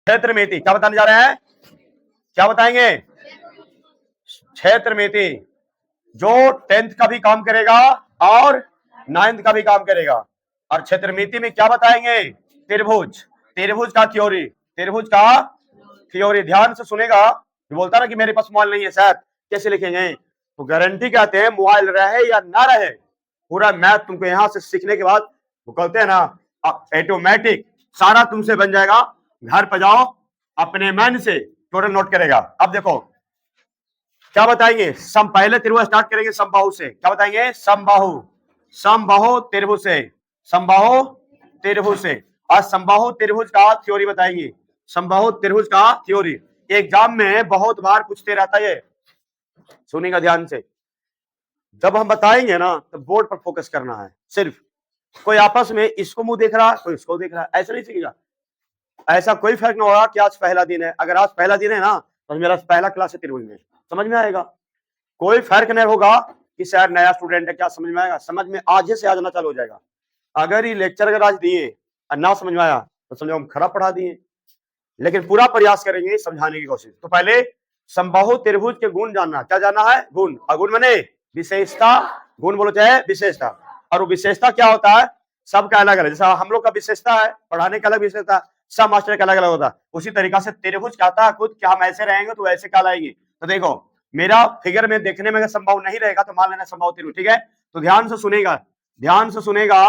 क्षेत्रमिति क्या बताने जा रहे हैं? क्या बताएंगे? क्षेत्रमिति जो 10th का भी काम करेगा और 9th का भी काम करेगा। और क्षेत्रमिति में क्या बताएंगे? त्रिभुज, त्रिभुज का थ्योरी, त्रिभुज का थ्योरी। ध्यान से सुनेगा। बोलता ना कि मेरे पास मोबाइल नहीं है सर, कैसे लिखेंगे? तो गारंटी कहते हैं मोबाइल रहे या ना रहे, पूरा मैथ तुमको यहां से सीखने के बाद वो कहते हैं ना ऑटोमेटिक सारा तुमसे बन जाएगा। घर पर जाओ अपने मन से टोटल नोट करेगा। अब देखो क्या बताएंगे? पहले त्रिभुज स्टार्ट करेंगे समबाहु से। क्या बताएंगे? समबाहु, समबाहु त्रिभुज से, समबाहु त्रिभुज से। और समबाहु त्रिभुज का थ्योरी बताएंगे, समबाहु त्रिभुज का थ्योरी। एग्जाम में बहुत बार पूछते रहता है, सुनिएगा ध्यान से। जब हम बताएंगे ना तो बोर्ड पर फोकस करना है सिर्फ। कोई आपस में इसको मुंह देख रहा, कोई इसको देख रहा, ऐसा नहीं सीखेगा। ऐसा कोई फर्क ना होगा कि आज पहला दिन है। अगर आज पहला दिन है ना तो मेरा पहला क्लास है त्रिभुज में, समझ में आएगा। कोई फर्क नहीं होगा कि शायद नया स्टूडेंट है, क्या समझ में आएगा? समझ में आज से आज आना चालू हो जाएगा। अगर ये लेक्चर अगर आज दिए और ना समझ में आया तो समझो हम खराब पढ़ा दिए, लेकिन पूरा प्रयास करेंगे समझाने की कोशिश। तो पहले समबाहु त्रिभुज के गुण जानना। क्या जानना है? गुण। अगुण माने विशेषता, गुण बोलो चाहे विशेषता। और वो विशेषता क्या होता है? सबका अलग अलग। जैसा हम लोग का विशेषता है पढ़ाने का अलग विशेषता, सब मास्टर का अलग अलग होता है। उसी तरीका से त्रिभुज कहता है खुद कि हम ऐसे रहेंगे तो ऐसे कहलाएंगे। तो देखो मेरा फिगर में देखने में अगर संभव नहीं रहेगा तो मान लेना समबाहु त्रिभुज, ठीक है। तो ध्यान से सुनेगा, ध्यान से सुनेगा।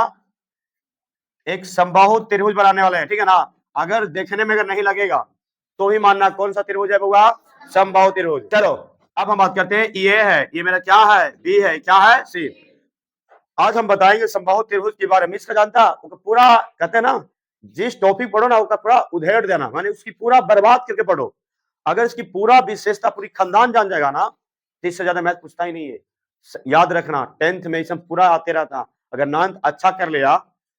एक समबाहु त्रिभुज बनाने वाले हैं, ठीक है ना। अगर देखने में अगर नहीं लगेगा तो ही मानना कौन सा त्रिभुज है बउआ? समबाहु त्रिभुज। चलो अब हम बात करते हैं। ये है, ये मेरा क्या है? बी है, क्या है? सी। आज हम बताएंगे समबाहु त्रिभुज के बारे में। इसका जानता पूरा कहते हैं ना, जिस टॉपिक पढ़ो ना उसका पूरा उधेड़ देना, माने उसकी पूरा बर्बाद करके पढ़ो। अगर इसकी पूरा विशेषता पूरी खानदान जान जाएगा ना तो इससे ज्यादा मैथ पूछता ही नहीं है। याद रखना 10th में इसमें पूरा आते रहता। अगर 9th अच्छा कर लिया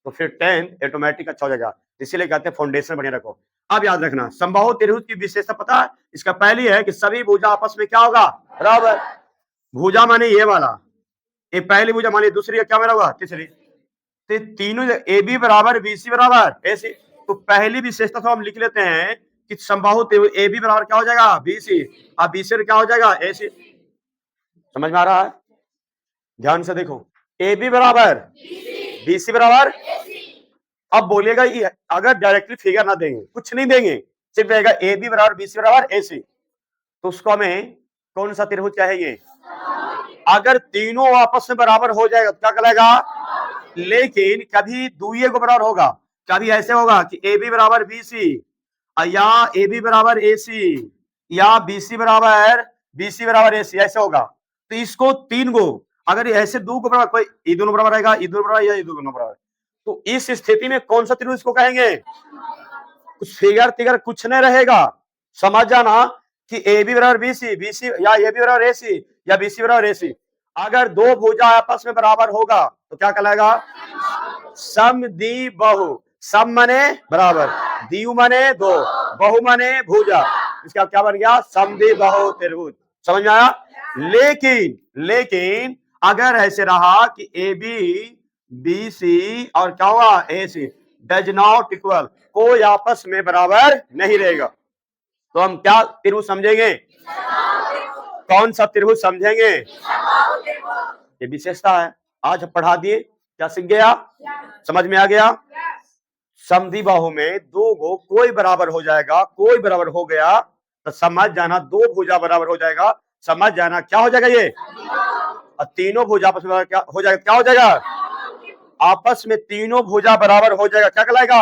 तो फिर 10th ऑटोमेटिक अच्छा हो जाएगा। इसीलिए कहते हैं फाउंडेशन बढ़िया रखो। अब याद रखना समबाहु त्रिभुज की विशेषता पता है? इसका पहली है कि सभी भुजा आपस में क्या होगा? बराबर। भुजा माने ये वाला, ये पहली भुजा मानी, दूसरी क्या मेरा होगा? तीसरी। तो तीनों ए बी बराबर बी सी बराबर ऐसे। तो पहली विशेषता तो हम लिख लेते हैं कि समबाहु त्रिभुज ए बी बराबर क्या हो जाएगा? B C. और बी सी क्या हो जाएगा? ए सी। समझ में आ रहा है? ध्यान से देखो, ए बी बराबर बी सी बराबर। अब बोलिएगा ये अगर डायरेक्टली फिगर ना देंगे, कुछ नहीं देंगे, सिर्फ रहेगा ए बी बराबर बी सी बराबर ए सी, तो उसको हमें कौन सा त्रिभुज चाहिए? अगर तीनों आपस में बराबर हो जाएगा तो क्या कहलाएगा? लेकिन कभी दुइये को बराबर होगा, कभी ऐसे होगा कि ए बी बराबर बी सी या ए बी बराबर ए सी या बी सी बराबर ए सी, ऐसे होगा। तो इसको तीन गो अगर ऐसे दो को बराबर, कोई ये दोनों बराबर रहेगा, ये दोनों बराबर या ये दोनों बराबर, तो इस स्थिति में कौन सा त्रिभुज को कहेंगे? कुछ फिगर तिगर कुछ नहीं रहेगा। समझ जाना कि ए बी बराबर बी सी या ए बी बराबर ए सी या बी सी बराबर ए सी। अगर दो भुजा आपस में बराबर होगा तो क्या कहलाएगा? समद्विबाहु। सम माने बराबर, द्वि माने दो, बहु माने भुजा। इसका क्या बन गया? समद्विबाहु त्रिभुज। समझ में आया? लेकिन अगर ऐसे रहा कि ए बी बी सी और क्या हुआ? ए सी डज नॉट इक्वल, कोई आपस में बराबर नहीं रहेगा, तो हम क्या त्रिभुज समझेंगे? कौन सा त्रिभुज समझेंगे? ये विशेषता है। आज पढ़ा दिए, क्या सीख गया? समझ में आ गया? समद्विबाहु में दो गो कोई बराबर हो जाएगा, कोई बराबर हो गया तो समझ जाना दो भुजा बराबर हो जाएगा। समझ जाना क्या हो जाएगा ये? और तीनों भुजा आपस में क्या हो जाएगा? क्या हो जाएगा? आपस में तीनों भुजा बराबर हो जाएगा, क्या कहलाएगा?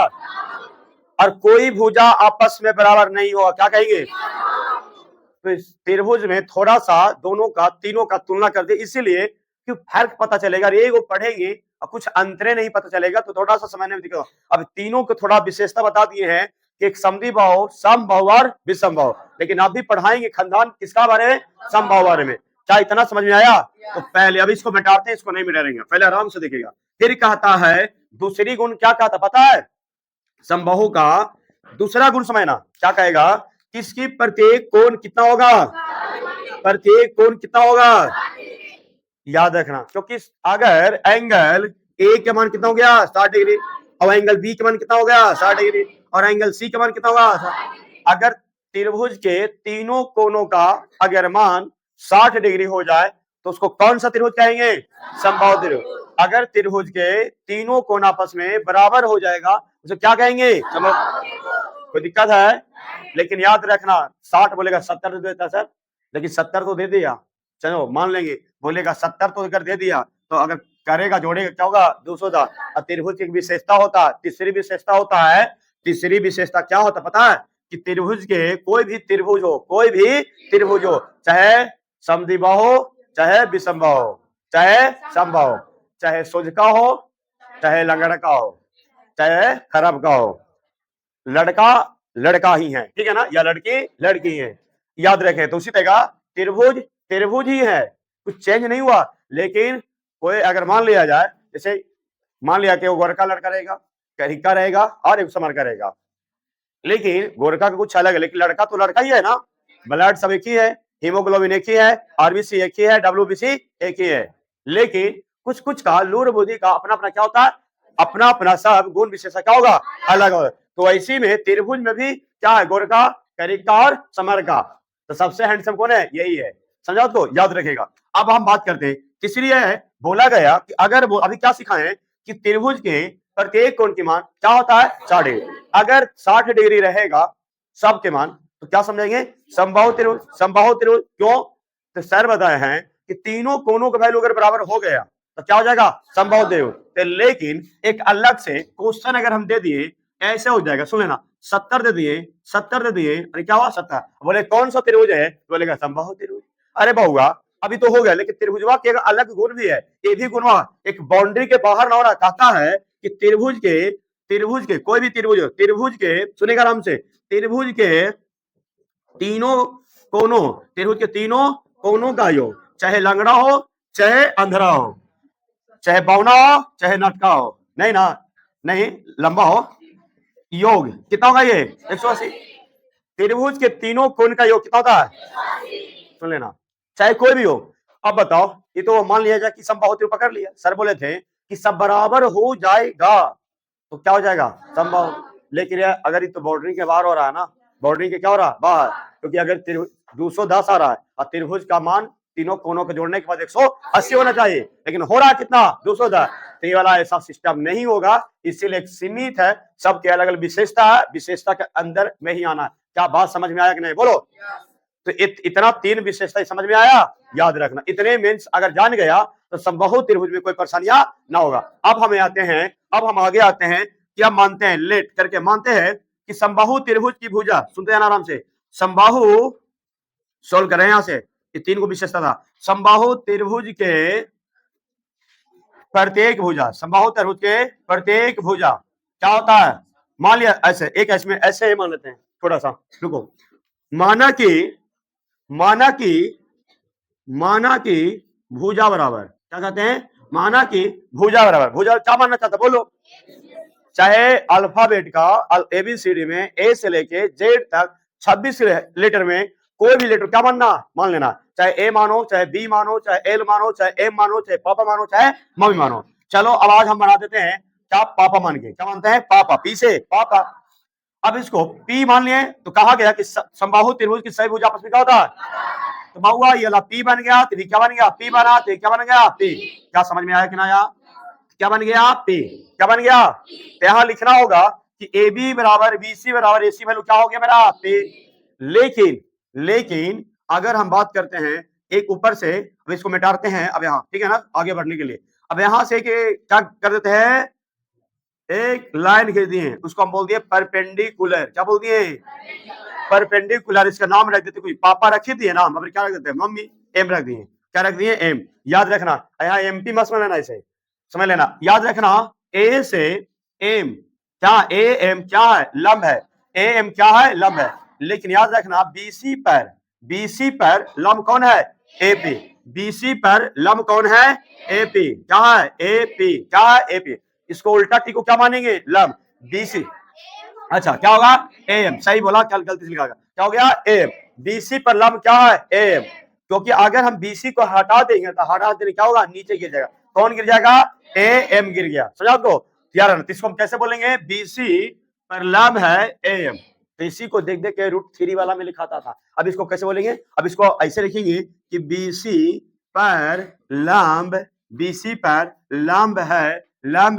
और कोई भुजा आपस में बराबर नहीं होगा, क्या कहेंगे? तो इस त्रिभुज में थोड़ा सा दोनों का तीनों का तुलना कर दे, इसीलिए कि फर्क पता चलेगा। ये वो पढ़ेंगे और कुछ अंतरे नहीं पता चलेगा तो थोड़ा सा समझने में दिक्कत। अब तीनों को थोड़ा विशेषता बता दिए हैं कि एक समद्विबाहु, समबाहु और विषमबाहु, लेकिन आप भी पढ़ाएंगे खानदान किसका बारे में? समबाहु बारे में। क्या इतना समझ में आया? तो पहले अभी इसको मिटाते हैं, इसको नहीं मिटाएंगे, पहले आराम से देखेगा। फिर कहता है दूसरी गुण क्या कहता पता है? समबाहु का दूसरा गुण समझना, क्या कहेगा? किसकी प्रत्येक कोण कितना होगा? प्रत्येक कोण कितना होगा? याद रखना, क्योंकि अगर एंगल ए के मान कितना हो गया? 60 डिग्री, और एंगल बी के मान कितना हो गया? 60 डिग्री, और एंगल सी के मान कितना होगा? अगर त्रिभुज के तीनों कोनों का अगर मान 60 डिग्री हो जाए तो उसको कौन सा त्रिभुज कहेंगे? समबाहु त्रिभुज। अगर त्रिभुज के तीनों कोण आपस में बराबर हो जाएगा उसे क्या कहेंगे? कोई दिक्कत है? लेकिन याद रखना 60 बोलेगा 70 दे देता सर, लेकिन 70 तो दे दिया, चलो मान लेंगे, बोलेगा 70 तो अगर दे दिया तो अगर करेगा जोड़ेगा क्या होगा? 200 था। त्रिभुज की एक विशेषता होता है, तीसरी विशेषता होता है, तीसरी विशेषता क्या होता पता है? कि त्रिभुज के कोई भी त्रिभुज हो, चाहे समद्विबाहु चाहे विषमबाहु चाहे समबाहु, चाहे सोज का हो चाहे लंगड़ का हो चाहे खरब का हो, लड़का लड़का ही है, ठीक है ना, या लड़की लड़की है, याद रखें। तो उसी तरह त्रिभुज त्रिभुज ही है, कुछ चेंज नहीं हुआ। लेकिन कोई अगर मान लिया जाए, जैसे मान लिया कि वो गोरखा लड़का रहेगा, करिका रहेगा और एक समर का रहेगा, लेकिन गोरखा का कुछ अलग है, लेकिन लड़का तो लड़का ही है ना, ब्लड सब एक ही है, हीमोग्लोबिन एक ही है, आरबीसी एक ही है, डब्ल्यूबीसी एक ही है, लेकिन कुछ कुछ का लूर बुद्धि का अपना अपना क्या होता है? अपना अपना सब गुण विशेषता क्या होगा? अलग होगा। तो ऐसी में त्रिभुज में भी क्या है? गोरखा, करिका और समर का। तो सबसे हैंडसम कौन है? यही है, समझा तो याद रखेगा। अब हम बात करते हैं, तीसरी है, बोला गया कि अगर वो अभी क्या सिखाएं कि त्रिभुज के प्रत्येक कोण की मान क्या होता है? 60 डिग्री। अगर 60 डिग्री रहेगा सबके मान तो क्या समझेंगे? समबाहु त्रिभुज। समबाहु त्रिभुज क्यों? तो सर बताए हैं कि तीनों कोनों का वैल्यू अगर बराबर हो गया तो क्या हो जाएगा? समबाहु त्रिभुज। तो लेकिन एक अलग से क्वेश्चन अगर हम दे दिए ऐसे हो जाएगा, सुन लेना, 70 दे दिए, 70 दे दिए, अरे क्या हुआ 70? बोले कौन सा त्रिभुज है? बोलेगा समबाहु त्रिभुज। अरे बहुआ अभी तो हो गया, लेकिन त्रिभुजवा के अलग गुण भी है, ये भी गुणवा एक बाउंड्री के बाहर ना होना। कहता है कि त्रिभुज के कोई भी त्रिभुज के सुनेगा आराम से, त्रिभुज के तीनों कोनों का योग, चाहे लंगड़ा हो चाहे अंधरा हो, चाहे बौना हो चाहे नटका हो, नहीं ना, नहीं लंबा हो, योग कितना होगा? ये 180। त्रिभुज के तीनों कोण का योग कितना होता है? सुन लेना, चाहे कोई भी हो। अब बताओ, ये तो मान लिया जाए कि समबाहु त्रिभुज पकड़ लिया, सर बोले थे कि सब बराबर हो जाएगा तो क्या हो जाएगा? समबाहु। लेकिन अगर ये तो बाउंड्री के बाहर हो रहा है ना, बाउंड्री के क्या हो रहा है? बाहर, क्योंकि अगर 210 आ रहा है और त्रिभुज का मान तीनों कोनों को जोड़ने के बाद 180 होना चाहिए, लेकिन हो रहा है कितना? 210। तो ये वाला ऐसा सिस्टम नहीं होगा, इसीलिए सीमित है, सबके अलग अलग विशेषता है, विशेषता के अंदर में ही आना है। क्या बात समझ में आया कि नहीं? बोलो। तो इतना 3 विशेषता समझ में आया? याद रखना, इतने मीन्स अगर जान गया तो समबाहु त्रिभुज में कोई परेशानियां ना होगा। अब हम आगे आते हैं कि हम मानते हैं, लेट करके मानते हैं कि समबाहु त्रिभुज की भुजा, सुनते हैं आराम से, समबाहु सोल्व करें यहां से, ये 3 को विशेषता था, समबाहु त्रिभुज के प्रत्येक भुजा, समबाहु त्रिभुज के प्रत्येक भुजा क्या होता है? मान लिया ऐसे, एक ऐसे ही मान लेते हैं, थोड़ा सा रुको, माना कि भुजा बराबर, क्या कहते हैं? माना कि भुजा बराबर, भुजा क्या मानना चाहता बोलो? चाहे अल्फाबेट का एबीसीडी में ए से लेके जेड तक 26 लेटर में कोई भी लेटर क्या मान लेना, चाहे ए मानो, चाहे बी मानो, चाहे एल मानो, चाहे एम मानो, चाहे पापा मानो, चाहे मम्मी मानो। चलो अब आज हम बना देते हैं क्या? पापा मान के, क्या मानते हैं? पापा, पी से पापा। अब इसको पी मान लिए तो कहा गया कि समबाहु त्रिभुज की सही भुजा आपस में क्या होता है? तो बहुआ ये वाला पी बन गया, तो क्या बन गया? पी बना, तो क्या बन गया? पी। क्या समझ में आया कि ना आया? क्या बन गया? पी। क्या बन गया? तो यहां लिखना होगा कि ए बी बराबर बी सी बराबर ए सी वैल्यू क्या हो गया मेरा? पी। लेकिन अगर हम बात करते हैं एक ऊपर से, अब इसको मिटाते हैं, अब यहाँ ठीक है ना आगे बढ़ने के लिए, अब यहां से क्या कर देते हैं? एक लाइन खींच दिए, उसको हम बोल दिए परपेंडिकुलर। क्या बोल दिए? परपेंडिकुलर। इसका नाम रख देते, कोई पापा रखी दिए नाम, अब क्या रख देते हैं? मम्मी। एम रख दिए, क्या रख दिए? एम। याद रखना यहाँ एमपी मत समझ लेना, इसे समझ लेना, याद रखना ए से एम, क्या ए एम क्या है? लंब है, ए एम क्या है? लंब है। लेकिन याद रखना बीसी पर लंब कौन है? एपी। बीसी पर लंब कौन है? एपी। क्या है? एपी। क्या है? एपी। इसको उल्टा टी को क्या मानेंगे? लंब। बीसी, अच्छा क्या होगा? एम। सही बोला, कल गलती से लिखा गया, क्या हो गया? एम। बीसी पर लंब क्या है? एम। क्योंकि अगर हम बीसी को हटा देंगे तो हटा देने क्या होगा? नीचे गिर जाएगा। कौन गिर जाएगा? ए एम गिर गया, समझा आपको? यार इसको हम कैसे बोलेंगे? बीसी पर लंब है एम, तो इसी को देख देख के √3 वाला में लिखाता था। अब इसको कैसे बोलेंगे, अब इसको ऐसे लिखेंगे कि BC पर लंब, BC पर लंब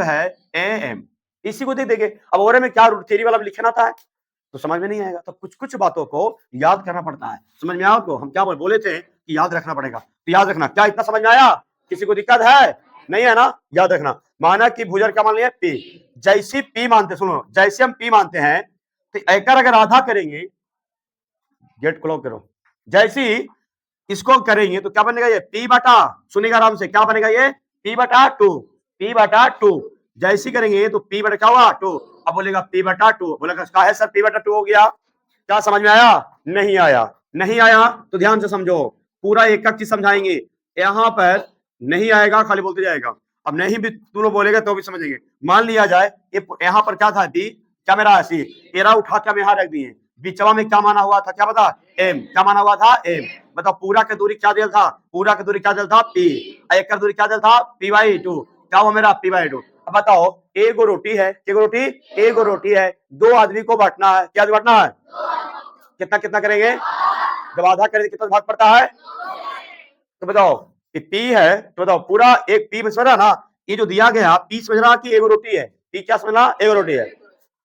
है AM। इसी को देख देखे अब ओरे में क्या √3 वाला लिखना था तो समझ में नहीं आएगा। तो कुछ कुछ बातों को याद करना पड़ता है। समझ में आया आपको? हम क्या बोले थे कि याद रखना पड़ेगा, तो याद रखना। क्या इतना समझ में आया? किसी को दिक्कत है? नहीं है ना? याद रखना। माना कि भुजर क्या मान लिया P, जैसी P मानते, सुनो, जैसे हम P मानते हैं तो एकर अगर आधा करेंगे, गेट क्लोज करो, जैसी इसको करेंगे तो क्या बनेगा ये P बटा, सुनेगा आराम से, क्या बनेगा ये P बटा 2, P बटा 2। जैसी करेंगे तो P बटा क्या हुआ 2। अब बोलेगा P बटा 2, बोलेगा क्या है सर P बटा 2 हो गया। क्या समझ में आया? नहीं आया? नहीं आया तो ध्यान से समझो, पूरा एक एक चीज समझाएंगे। यहाँ पर नहीं आएगा खाली बोलते जाएगा, अब नहीं भी तुम लोग बोलेगा तो भी समझेंगे। मान लिया जाए यहाँ पर क्या था डी, क्या मेरा सी, तेरा उठा के हम यहाँ रख दिए, बीचवा में क्या माना हुआ था, क्या बता एम, क्या माना हुआ था एम। बताओ पूरा का दूरी क्या दिया था, पूरा का दूरी क्या दिया था पी, एक का दूरी क्या दिया था P/2, क्या हुआ मेरा P/2। अब बताओ एगो रोटी है, एगो रोटी, एगो रोटी है, 2 आदमी को बांटना है, क्या बांटना है, कितना कितना करेंगे, जब आधा करेंगे कितना भाग पड़ता है। तो बताओ कि P है तो बताओ पूरा एक P में समझ रहा ना, ये जो दिया गया P समझ रहा कि एगो रोटी है, P क्या समझना एगो रोटी है।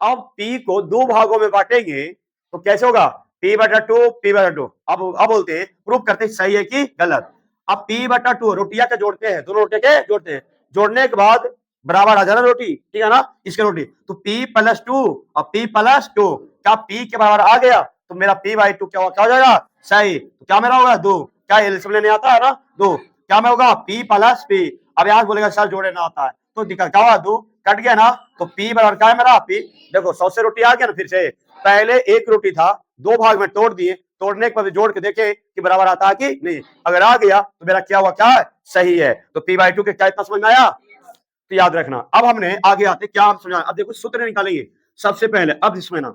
अब P को 2 भागों में बांटेंगे तो कैसे होगा P/2, P/2। अब बोलते हैं प्रूव करते हैं सही है कि गलत। अब P/2 रोटियां के जोड़ते हैं, दोनों रोटी के जोड़ते हैं, जोड़ने के बाद बराबर आ जाना रोटी, ठीक है ना, इसके रोटी तो P+2 और P+2 क्या P के बराबर आ गया तो मेरा P/2 क्या हो जाएगा सही। तो क्या मेरा होगा 2, क्या एलसीएम लेने आता है ना 2, क्या में होगा P+P। अब यहाँ बोलेगा सर जोड़े ना आता है तो दिक्कत क्या हुआ 2 कट गया ना, तो P बराबर क्या है मेरा P। देखो 100 से रोटी आ गया ना, फिर से पहले एक रोटी था 2 भाग में तोड़ दिए, तोड़ने के बाद जोड़ के देखे कि बराबर आता है कि नहीं, अगर आ गया तो मेरा क्या हुआ क्या है सही है। तो P/2 के क्या इतना समझ में आया तो याद रखना। अब हमने आगे आते क्या हम समझा, अब देखो सूत्र निकालेंगे सबसे पहले। अब इसमें ना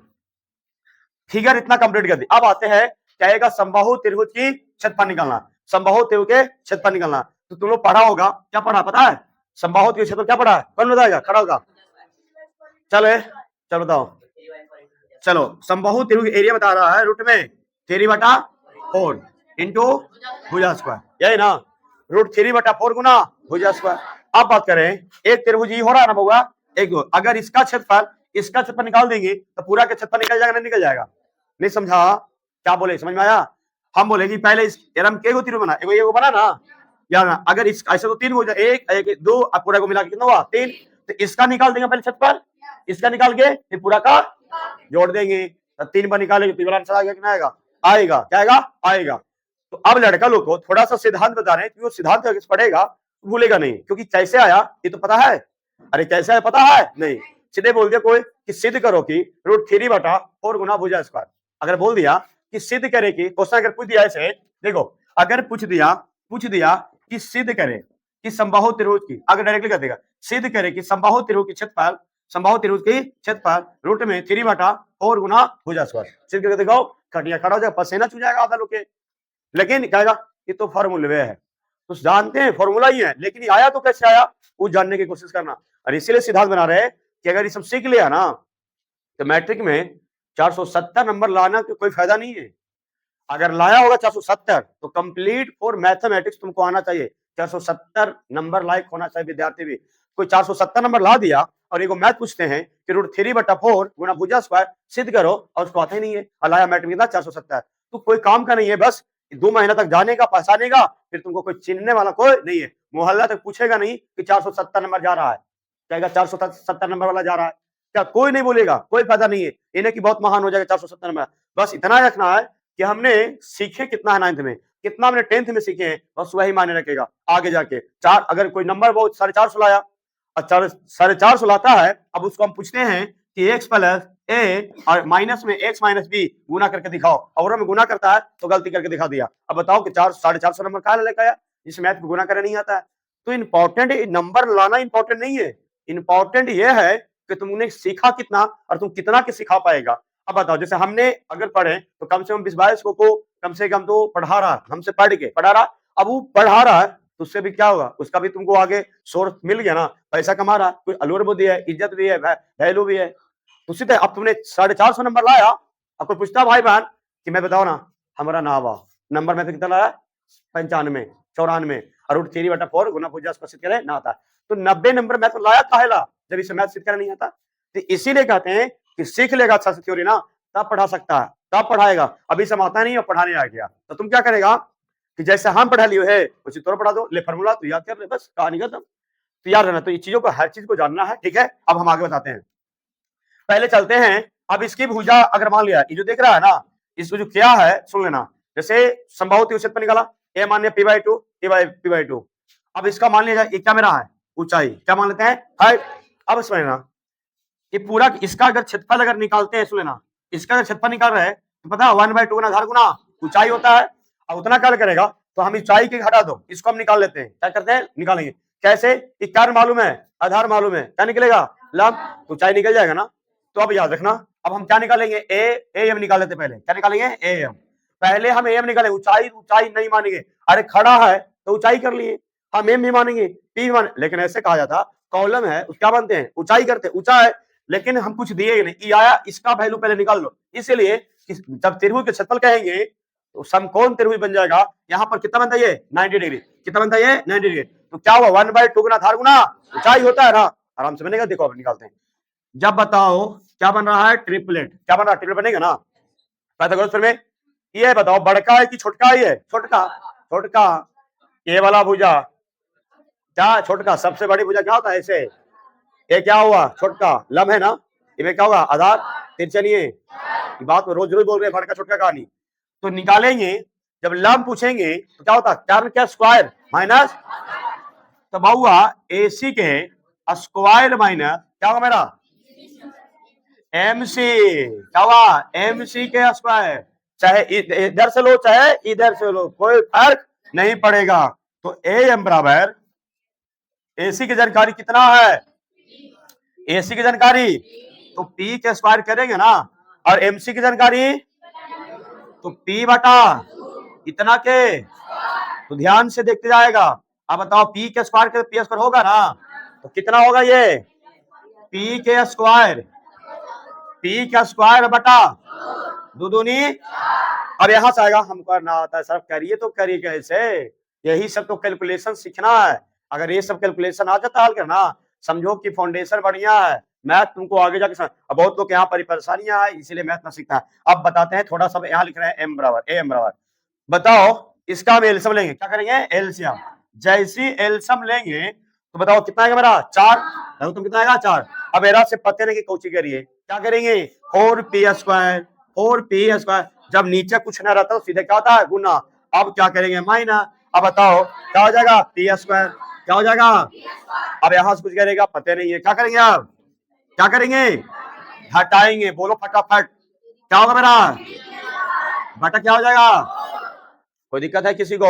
फिगर इतना कंप्लीट कर दी, अब आते हैं कहेगा समबाहु त्रिभुज की क्षेत्रफल निकालना, समबाहु त्रिभुज के क्षेत्रफल निकालना। तो तुम लोग पढ़ा होगा, क्या पढ़ा पता है, समबाहु त्रिभुज क्षेत्रफल क्या पढ़ा है, कौन बताएगा, खड़ा होगा, चले चलो बताओ, चलो समबाहु त्रिभुज एरिया बता रहा है रूट में 3/4 इंटू भुजा स्क्वायर, यही ना, √3/4 गुना भुजा स्क्वायर। अब बात करें एक त्रिभुज हो रहा है ना बउआ, एक अगर इसका क्षेत्रफल निकाल देंगे तो पूरा का क्षेत्रफल निकल जाएगा, नहीं निकल जाएगा, नहीं समझा क्या बोले, समझ में आया। हम बोले कि पहले इस एरम के को त्रिभुज बना, एगो बना ना यार ना, अगर इस ऐसे तो 3 हो जाए, एक 2 अब पूरा को मिला के कितना हुआ 3, तो इसका निकाल देंगे पहले क्षेत्रफल, इसका निकाल के फिर पूरा का जोड़ देंगे, तो 3 पर निकालेंगे तो आंसर आ गया कि नहीं आएगा, आएगा, क्या आएगा आएगा। तो अब लड़का लोग को थोड़ा सा सिद्धांत बता रहे हैं कि वो सिद्धांत अगर पढ़ेगा तो भूलेगा नहीं, क्योंकि कैसे आया ये तो पता है, अरे कैसे आया पता है नहीं, सीधे बोल दिया कोई कि सिद्ध करो कि √3/4 गुना भुजा स्क्वायर। अगर बोल दिया कि सिद्ध करे कि क्वेश्चन अगर पूछ दिया ऐसे, देखो अगर पूछ दिया कि सिद्ध करे कि समबाहु त्रिभुज की, अगर डायरेक्टली कर देगा सिद्ध करे कि समबाहु त्रिभुज की क्षेत्रफल, समबाहु त्रिभुज की क्षेत्रफल रूट में 3/4 गुना भुजा स्क्वायर, सिद्ध करके दिखाओ, खटिया खड़ा हो जाएगा, पसीना छू जाएगा आधा लोग के। लेकिन कहेगा ये तो फॉर्मूले है, तो जानते हैं फॉर्मूला ही है, लेकिन आया तो कैसे आया वो जानने की कोशिश करना। और इसीलिए सिद्धांत बना रहे हैं कि अगर ये सब सीख लिया ना तो मैट्रिक में 470 नंबर लाना का कोई फायदा नहीं है। अगर लाया होगा 470 तो कंप्लीट फॉर मैथमेटिक्स तुमको आना चाहिए, 470 नंबर लायक होना चाहिए विद्यार्थी भी। कोई 470 नंबर ला दिया और एगो मैथ पूछते हैं कि √3/4 गुना भुजा स्क्वायर सिद्ध करो और उसको आता ही नहीं है, और लाया मैट्रिक कितना 470, तो कोई काम का नहीं है, बस 2 महीना तक जाने का पहचाने का, फिर तुमको कोई चिन्हने वाला कोई नहीं है, मोहल्ला तक पूछेगा नहीं कि 470 नंबर जा रहा है, कहेगा 470 नंबर वाला जा रहा है, क्या कोई नहीं बोलेगा, कोई फायदा नहीं है, इन्हें कि बहुत महान हो जाएगा 470 नंबर। बस इतना रखना है कि हमने सीखे कितना है 9th में, कितना हमने 10th में सीखे हैं, बस वही मायने रखेगा आगे जाके। चार अगर कोई नंबर बहुत 450 लाया, 450 लाता है, अब उसको हम पूछते हैं कि x + a और माइनस में x - b गुना करके दिखाओ, और में गुना करता है तो गलती करके दिखा दिया। अब बताओ कि 450 नंबर कहाँ लेकर आया, इस मैथ को गुना करने नहीं आता है। तो इंपॉर्टेंट नंबर लाना इंपॉर्टेंट नहीं है, इंपॉर्टेंट ये है कि तुमने सीखा कितना और तुम कितना के सिखा पाएगा। अब बताओ जैसे हमने अगर पढ़े तो कम से कम 20-22 को कम से कम तो पढ़ा रहा, हमसे पढ़ा रहा, अब वो पढ़ा रहा है तो उससे भी क्या होगा, उसका भी तुमको आगे सोर्स मिल गया ना, पैसा कमा रहा, कोई अलूर बुद्धि है, इज्जत भी है, वैल्यू भी है। उसी तरह अब तुमने 450 नंबर लाया अब कोई पूछता भाई बहन कि मैं बताओ ना हमारा नाम आ नंबर में तो कितना आया 95 94 और रूट 3/4 गुना भुजा स्पष्ट करे ना आता। तो 90 नंबर मैथ तो लाया काहेला जब इसे मैथ सिद्ध करना नहीं आता। तो इसीलिए कहते हैं कि सीख लेगा अच्छा से थ्योरी ना तब पढ़ा सकता है, तब पढ़ाएगा। अभी सब आता नहीं और पढ़ाने आ गया तो तुम क्या करेगा कि जैसे हम पढ़ा लिए है उसी तरह पढ़ा दो, ले फॉर्मूला तो याद कर ले, बस कहानी खत्म। तो याद रहना, तो ये चीजों को हर चीज को जानना है, ठीक है। अब हम आगे बताते हैं, पहले चलते हैं। अब इसकी भुजा अगर मान लिया ये जो देख रहा है ना, इसको जो क्या है सुन लेना। जैसे संभावित क्षेत्र निकाला ए मान लिया p/2 p/2। अब इसका मान लिया जाए ये क्या मेरा है ऊंचाई, क्या मान लेते हैं हाइट। अब समझना ये पूरा इसका अगर क्षेत्रफल अगर निकालते हैं, सुन लेना, इसका अगर क्षेत्रफल निकाल रहे हैं तो पता है 1/2 गुना आधार गुना ऊंचाई होता है। अब उतना क्या करेगा तो हम ऊंचाई की हटा दो, इसको हम निकाल लेते हैं। क्या करते हैं निकालेंगे कैसे, क्या मालूम है आधार मालूम है, क्या निकलेगा लंब, ऊंचाई निकल जाएगा ना। तो अब याद रखना, अब हम क्या निकालेंगे एम निकाल लेते पहले, क्या निकालेंगे एम। पहले हम एम निकालेंगे, ऊंचाई ऊंचाई नहीं मानेंगे, अरे खड़ा है तो ऊंचाई कर लिए, हम एम भी मानेंगे पी भी माने, लेकिन ऐसे कहा जाता कॉलम है उस क्या बनते हैं ऊंचाई करते हैं, ऊंचा है लेकिन हम कुछ दिए नहीं, ई आया इसका वैल्यू पहले निकाल लो। इसलिए जब त्रिभुज के क्षेत्रफल कहेंगे तो समकोण त्रिभुज बन जाएगा। यहाँ पर कितना बनता है ये 90 डिग्री, कितना बनता है ये 90 डिग्री। तो क्या हुआ 1/2 गुना आधार गुना ऊंचाई होता है ना, आराम से बनेगा। देखो अब निकालते हैं, जब बताओ क्या बन रहा है ट्रिपलेट, क्या बन रहा है ट्रिपलेट बनेगा ना। पाइथागोरस में ये बताओ बड़का है कि छोटका है, छोटका, छोटका ये वाला भुजा क्या छोटका, सबसे बड़ी भुजा क्या होता है ऐसे, ये क्या हुआ छोटका लंब है ना, इसमें क्या होगा आधार तिरछनिए, बात को रोज रोज बोल रहे हैं बड़का छोटका कहानी। तो निकालेंगे जब लंब पूछेंगे तो क्या होता है क्या स्क्वायर माइनस, तो हुआ AC के स्क्वायर माइनस क्या होगा मेरा MC, क्या हुआ MC के स्क्वायर, चाहे इधर से लो चाहे इधर से लो कोई फर्क नहीं पड़ेगा। तो AM बराबर AC की जानकारी कितना है, AC की जानकारी तो P के स्क्वायर करेंगे ना, और MC की जानकारी तो P बटा इतना के, तो ध्यान से देखते जाएगा। अब बताओ P के स्क्वायर के P स्क्वायर होगा ना, तो कितना होगा ये P के स्क्वायर, P का स्क्वायर बटा दो दूनी। अब यहां से आएगा हमको ना आता है सर करिए तो करिए कैसे, यही सब तो कैलकुलेशन सीखना है। अगर ये सब कैलकुलेशन आ जाता है करना, समझो कि फाउंडेशन बढ़िया है, मैथ तुमको आगे जाके अब बहुत लोग यहाँ पर परेशानियां है इसीलिए मैथ ना सीखता है। अब बताते हैं थोड़ा सा, यहाँ लिख रहे हैं एम बराबर बताओ इसका हम एल्सियम लेंगे, क्या करेंगे एल्सियम। जैसी एल्सियम लेंगे तो बताओ कितना आएगा मेरा 4, तुम कितना आएगा 4। अब एरा से पते नहीं कि कोची करिए, क्या करेंगे 4P स्क्वायर, 4P स्क्वायर। जब नीचे कुछ ना रहता तो सीधे क्या होता है गुना, अब क्या करेंगे माइनस। अब बताओ क्या हो जाएगा P स्क्वायर, क्या हो जाएगा। अब यहां से कुछ करेगा पते नहीं है, क्या करेंगे आप क्या करेंगे हटाएंगे, बोलो फटाफट क्या होगा मेरा बटा क्या हो जाएगा, कोई दिक्कत है किसी को।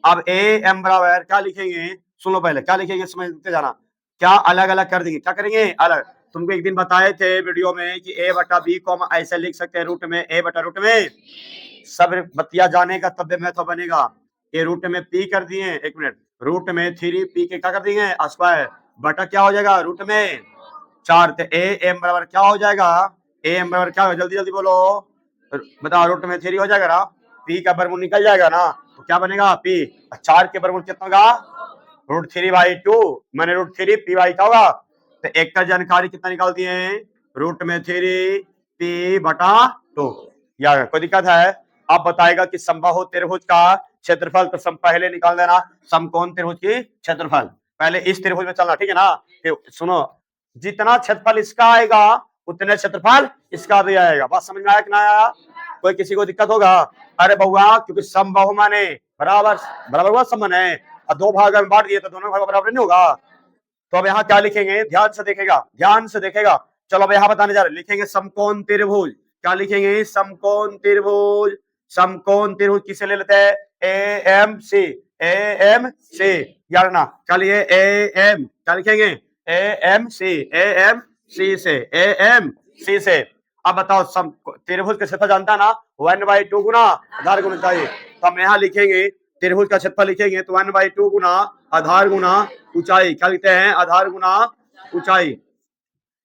अब AM बराबर क्या लिखेंगे, सुनो पहले क्या लिखेंगे समझते जाना, क्या अलग अलग कर देंगे, क्या करेंगे अलग। तुमको एक दिन बताए थे वीडियो में कि A/B को ऐसे लिख सकते हैं रूट में A/रूट में, सब बतिया जानेगा तब मैथ बनेगा। ये रूट में P कर दिए, एक मिनट, रूट में 3P के क्या कर देंगे स्क्वायर बटा क्या हो जाएगा रूट में 4। तो AM बराबर क्या हो जाएगा, AM बराबर क्या हो, जल्दी जल्दी बोलो बताओ, रूट में 3 हो जाएगा ना, P का वर्गमूल निकल जाएगा ना, तो क्या बनेगा P, 4 के वर्गमूल कितना होगा √3/2 मैंने √3 P क्या होगा। तो एक का जानकारी कितना निकाल दिए रूट में 3P बटा 2। यार कोई दिक्कत है, आप बताएगा कि समबाहु त्रिभुज का क्षेत्रफल, तो सम पहले निकाल देना समकोण त्रिभुज की क्षेत्रफल, पहले इस त्रिभुज में चलना, ठीक है ना। सुनो जितना क्षेत्रफल इसका आएगा उतने क्षेत्रफल इसका भी आएगा, बात समझ में आया कि ना आया, कोई किसी को दिक्कत होगा। अरे बउआ क्योंकि समबाहु माने बराबर बराबर हुआ समान है, और दो भाग में बांट दिए तो दोनों भाग बराबर नहीं होगा। तो अब यहाँ क्या लिखेंगे ध्यान से देखेगा, ध्यान से देखेगा। चलो अब यहाँ बताने जा रहे, लिखेंगे समकोण त्रिभुज, क्या लिखेंगे समकोण त्रिभुज। समकोण त्रिभुज किसे ले लेते हैं AMC, AMC यार ना, क्या लिए AM, क्या लिखेंगे AMC, AMC से AMC से। अब बताओ त्रिभुज का क्षेत्रफल जानता ना 1/2 गुना आधार गुना ऊंचाई, तो हम यहाँ लिखेंगे त्रिभुज का क्षेत्रफल लिखेंगे तो 1/2 गुना आधार गुना ऊंचाई, क्या लिखते हैं आधार गुना ऊंचाई,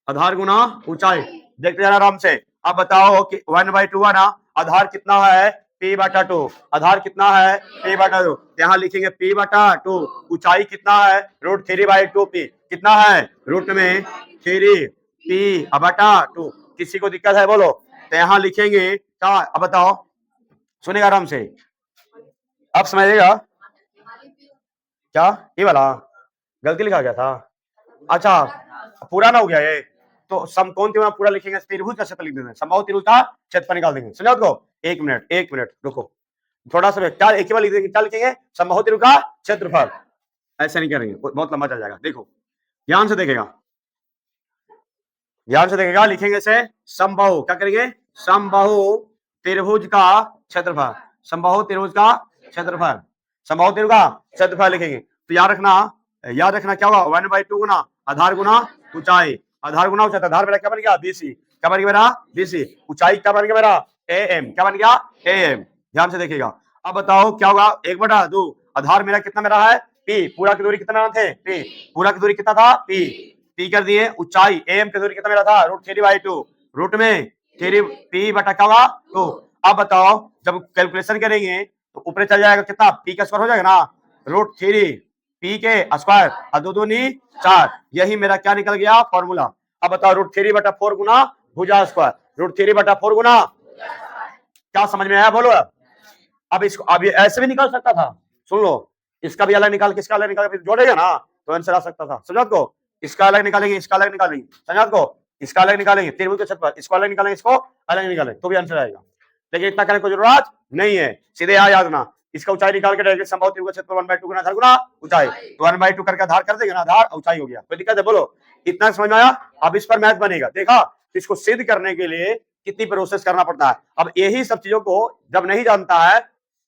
आधार गुना ऊंचाई। देखते जाना आराम से। अब बताओ कि 1/2 है ना, आधार कितना है p/2, आधार कितना है p/2, यहाँ लिखेंगे p/2, ऊंचाई कितना है √3/2p, कितना है रूट में 3p/2। किसी को दिक्कत है बोलो, तो यहाँ लिखेंगे क्या, अब बताओ सुनेगा आराम से, अब समझिएगा क्या ये वाला गलती लिखा गया था, अच्छा पूरा ना हो गया ये, तो समकोण त्रिभुज पूरा लिखेंगे, त्रिभुज का क्षेत्र लिख देंगे, समबाहु त्रिभुज का क्षेत्रफल निकाल देंगे, समझो आपको, एक मिनट रुको, थोड़ा सा क्या एक ही बार लिख देंगे, क्या लिखेंगे समबाहु त्रिभुज का क्षेत्रफल, ऐसा नहीं करेंगे बहुत लंबा चल जाएगा। देखो ध्यान से देखेगा, लिखेंगे इसे समबाहु, क्या करेंगे समबाहु त्रिभुज का क्षेत्रफल, समबाहु त्रिभुज का क्षेत्रफल, समबाहु त्रिभुज का क्षेत्रफल लिखेंगे। तो याद रखना क्या होगा 1/2 गुना आधार गुना ऊंचाई, आधार गुना ऊंचाई, आधार मेरा क्या बन गया BC, क्या बन गया मेरा BC, ऊंचाई क्या बन गया मेरा AM, क्या बन गया AM। ध्यान से देखिएगा, अब बताओ क्या होगा 1/2, आधार मेरा कितना मेरा है P, पूरा की दूरी कितना मेरा थे P, पूरा की दूरी कितना था P कर दिए, ऊंचाई AM की दूरी कितना मेरा था √3/2, रूट में 3p बटा क्या होगा 2। अब बताओ जब कैलकुलेशन करेंगे तो ऊपर चल जाएगा कितना P का स्क्वायर हो जाएगा ना √3p के स्क्वायर और 2 दूनी 4, यही मेरा क्या निकल गया फॉर्मूला। अब बताओ √3/4 गुना भुजा स्क्वायर, √3/4 गुना, क्या समझ में आया बोलो। अब इसको अब ये ऐसे भी निकाल सकता था, सुन लो, इसका भी अलग निकाल, किसका अलग निकाल जोड़ेगा ना तो आंसर आ सकता था, समझो को, इसका अलग निकालेंगे, इसका अलग निकालेंगे, समझो को, इसका अलग निकालेंगे त्रिभुज के क्षेत्रफल, इसको अलग निकालेंगे, इसको अलग निकालेंगे तो भी आंसर आएगा, लेकिन इतना करने की जरूरत नहीं है, सीधे यहाँ याद ना, इसका ऊंचाई निकाल के डायरेक्ट समबाहु त्रिभुज का क्षेत्रफल 1/2 गुना आधार गुना ऊंचाई, तो 1/2 करके आधार कर देंगे ना, आधार ऊंचाई हो गया, कोई दिक्कत है बोलो, इतना समझ में आया। अब इस पर मैथ बनेगा, देखा इसको सिद्ध करने के लिए कितनी प्रोसेस करना पड़ता है। अब यही सब चीजों को जब नहीं जानता है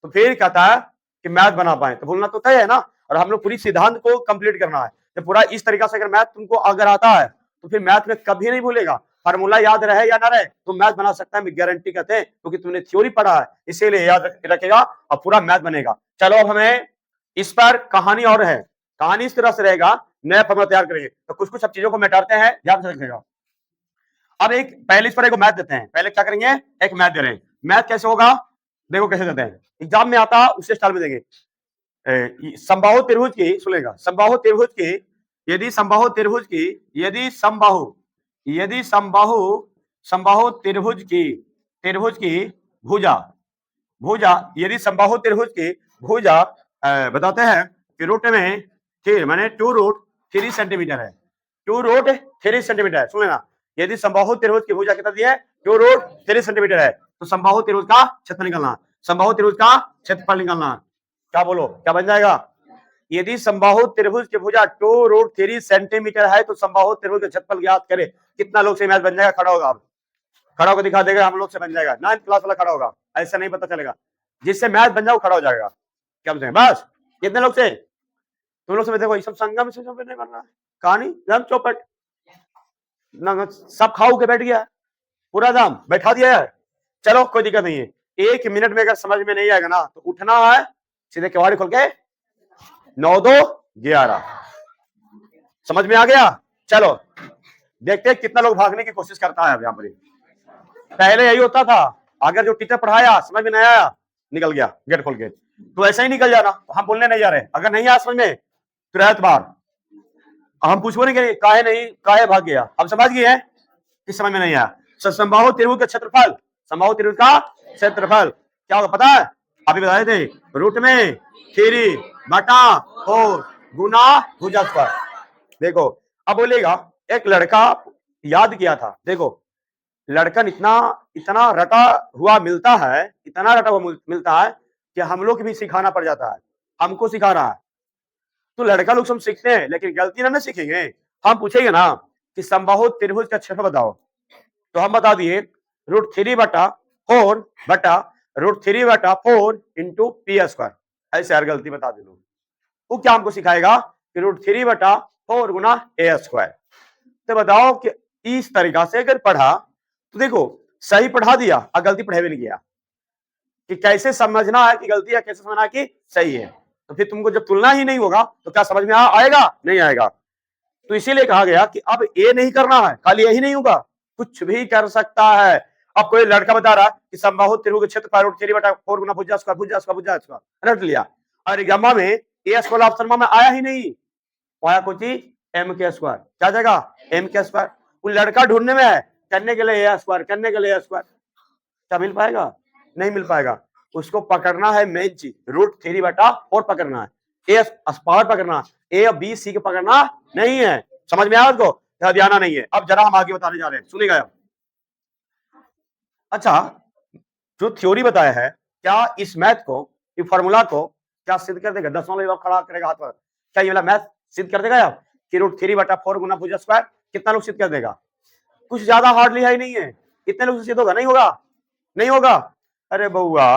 तो फिर कहता है कि मैथ बना पाए, तो भूलना तो तय है ना, और हम लोग पूरी सिद्धांत को कंप्लीट करना है, तो पूरा इस तरीका से अगर मैथ तुमको अगर आता है तो फिर मैथ में कभी नहीं भूलेगा, फार्मूला याद रहे या ना रहे तो मैथ बना सकता है, मैं गारंटी कहते हैं, क्योंकि तुमने थ्योरी पढ़ा है इसीलिए याद रखेगा और पूरा मैथ बनेगा। चलो अब हमें इस पर कहानी और है, कहानी इस तरह से रहेगा, नया फॉर्मूला तैयार करेंगे, तो कुछ कुछ सब चीजों को मिटाते हैं, ध्यान से रखिएगा। अब एक पहले इस पर एक मैथ देते हैं, पहले क्या करेंगे एक मैथ दे रहे हैं, मैथ कैसे होगा देखो कैसे देते हैं, एग्जाम में आता उसे स्टाइल में देंगे। समबाहु त्रिभुज की सुनेगा, समबाहु त्रिभुज की यदि समबाहु त्रिभुज की यदि समबाहु त्रिभुज की भुजा यदि समबाहु त्रिभुज की भुजा बताते हैं कि रूट में माने 2√3 सेंटीमीटर है, 2√3 सेंटीमीटर है, सुन लेना, यदि समबाहु त्रिभुज की भुजा कितना दी है 2√3 सेंटीमीटर है, तो समबाहु त्रिभुज का क्षेत्रफल निकालना, समबाहु त्रिभुज का क्षेत्रफल निकालना, क्या बोलो क्या बन जाएगा, यदि समबाहु त्रिभुज की भुजा 2√3 सेंटीमीटर है तो समबाहु त्रिभुज का क्षेत्रफल ज्ञात करे। कितना लोग से मैथ बन जाएगा, खड़ा होगा, खड़ा होकर दिखा देगा, हम लोग से बन जाएगा, 9th क्लास वाला खड़ा होगा, ऐसा नहीं पता चलेगा, जिससे मैथ बन जाओ खड़ा हो जाएगा, क्या बोलते हैं बस कितने लोग से, तुम लोग से देखो सब संगम से नहीं बन रहा है, कहानी दम चौपट सब खाऊ के बैठ गया, पूरा दाम बैठा दिया है, चलो कोई दिक्कत नहीं है, 1 मिनट में अगर समझ में नहीं आएगा ना तो उठना है, सीधे केवाड़ी खोल के 9-2-11, समझ में आ गया। चलो देखते हैं कितना लोग भागने की कोशिश करता है। अब यहाँ पर पहले यही होता था, अगर जो टीचर पढ़ाया समझ में नहीं आया निकल गया गेट खोल के, तो ऐसा ही निकल जाना, हम बोलने नहीं जा रहे, अगर नहीं आया समझ में तो रहत बार हम पूछो नहीं कि काहे नहीं काहे भाग गया, अब समझ गए हैं कि समझ में नहीं आया। समबाहु त्रिभुज का क्षेत्रफल, समबाहु त्रिभुज का क्षेत्रफल क्या होगा पता है, अभी बताए थे, रूट में 3/4 गुना भुजा स्क्वायर। देखो अब बोलेगा एक लड़का याद किया था, देखो लड़का इतना रटा हुआ मिलता है, इतना रटा हुआ मिलता है कि हम लोग भी सिखाना पड़ जाता है, हमको सिखा रहा है, तो लड़का लोग सब सीखते हैं लेकिन गलती ना सीखेंगे, हम पूछेंगे ना कि समबाहु त्रिभुज का क्षेत्रफल बताओ, तो हम बता दिए √3/4 इंटू पी स्क्वायर, ऐसे हर गलती बता दे लोग, वो क्या हमको सिखाएगा कि √3/4 गुना ए स्क्वायर। तो बताओ कि इस तरीका से अगर पढ़ा तो देखो सही पढ़ा दिया और गलती पढ़े भी नहीं किया, कि कैसे समझना है कि गलती है, कैसे समझना है कि सही है, तो फिर तुमको जब तुलना ही नहीं होगा तो क्या समझ में आएगा, नहीं आएगा। तो इसीलिए कहा गया कि अब ये नहीं करना है, खाली यही नहीं होगा, कुछ भी कर सकता है। अब कोई लड़का बता रहा कि समबाहु त्रिभुज के क्षेत्रफल √3/4 गुना भुजा स्क्वायर रट लिया, और एग्जाम में ए स्क्वायर ऑप्शन में आया ही नहीं, आया कुछ एम के स्क्वायर, क्या जाएगा एम के स्क्वायर। वो लड़का ढूंढने में है, करने के लिए ए स्क्वायर, करने के लिए ए स्क्वायर, क्या मिल पाएगा, नहीं मिल पाएगा। उसको पकड़ना है मेन चीज, √3/4 पकड़ना है, ए पावर पकड़ना, ए और बी सी के पकड़ना नहीं है। समझ में आया उसको, ध्यान नहीं है। अब जरा हम आगे बताने जा रहे हैं, सुनिएगा। अच्छा, जो थ्योरी बताया है, क्या इस मैथ को, इस फॉर्मूला को क्या सिद्ध कर देगा? 10वां लोग खड़ा करेगा हाथ पर, क्या ये वाला मैथ सिद्ध कर देगा? आप कि √3/4 गुना भुजा स्क्वायर, कितना लोग सिद्ध कर देगा? कुछ ज्यादा हार्डली है ही नहीं है, कितने लोग से सिद्ध होगा? नहीं होगा, नहीं होगा। अरे बउआ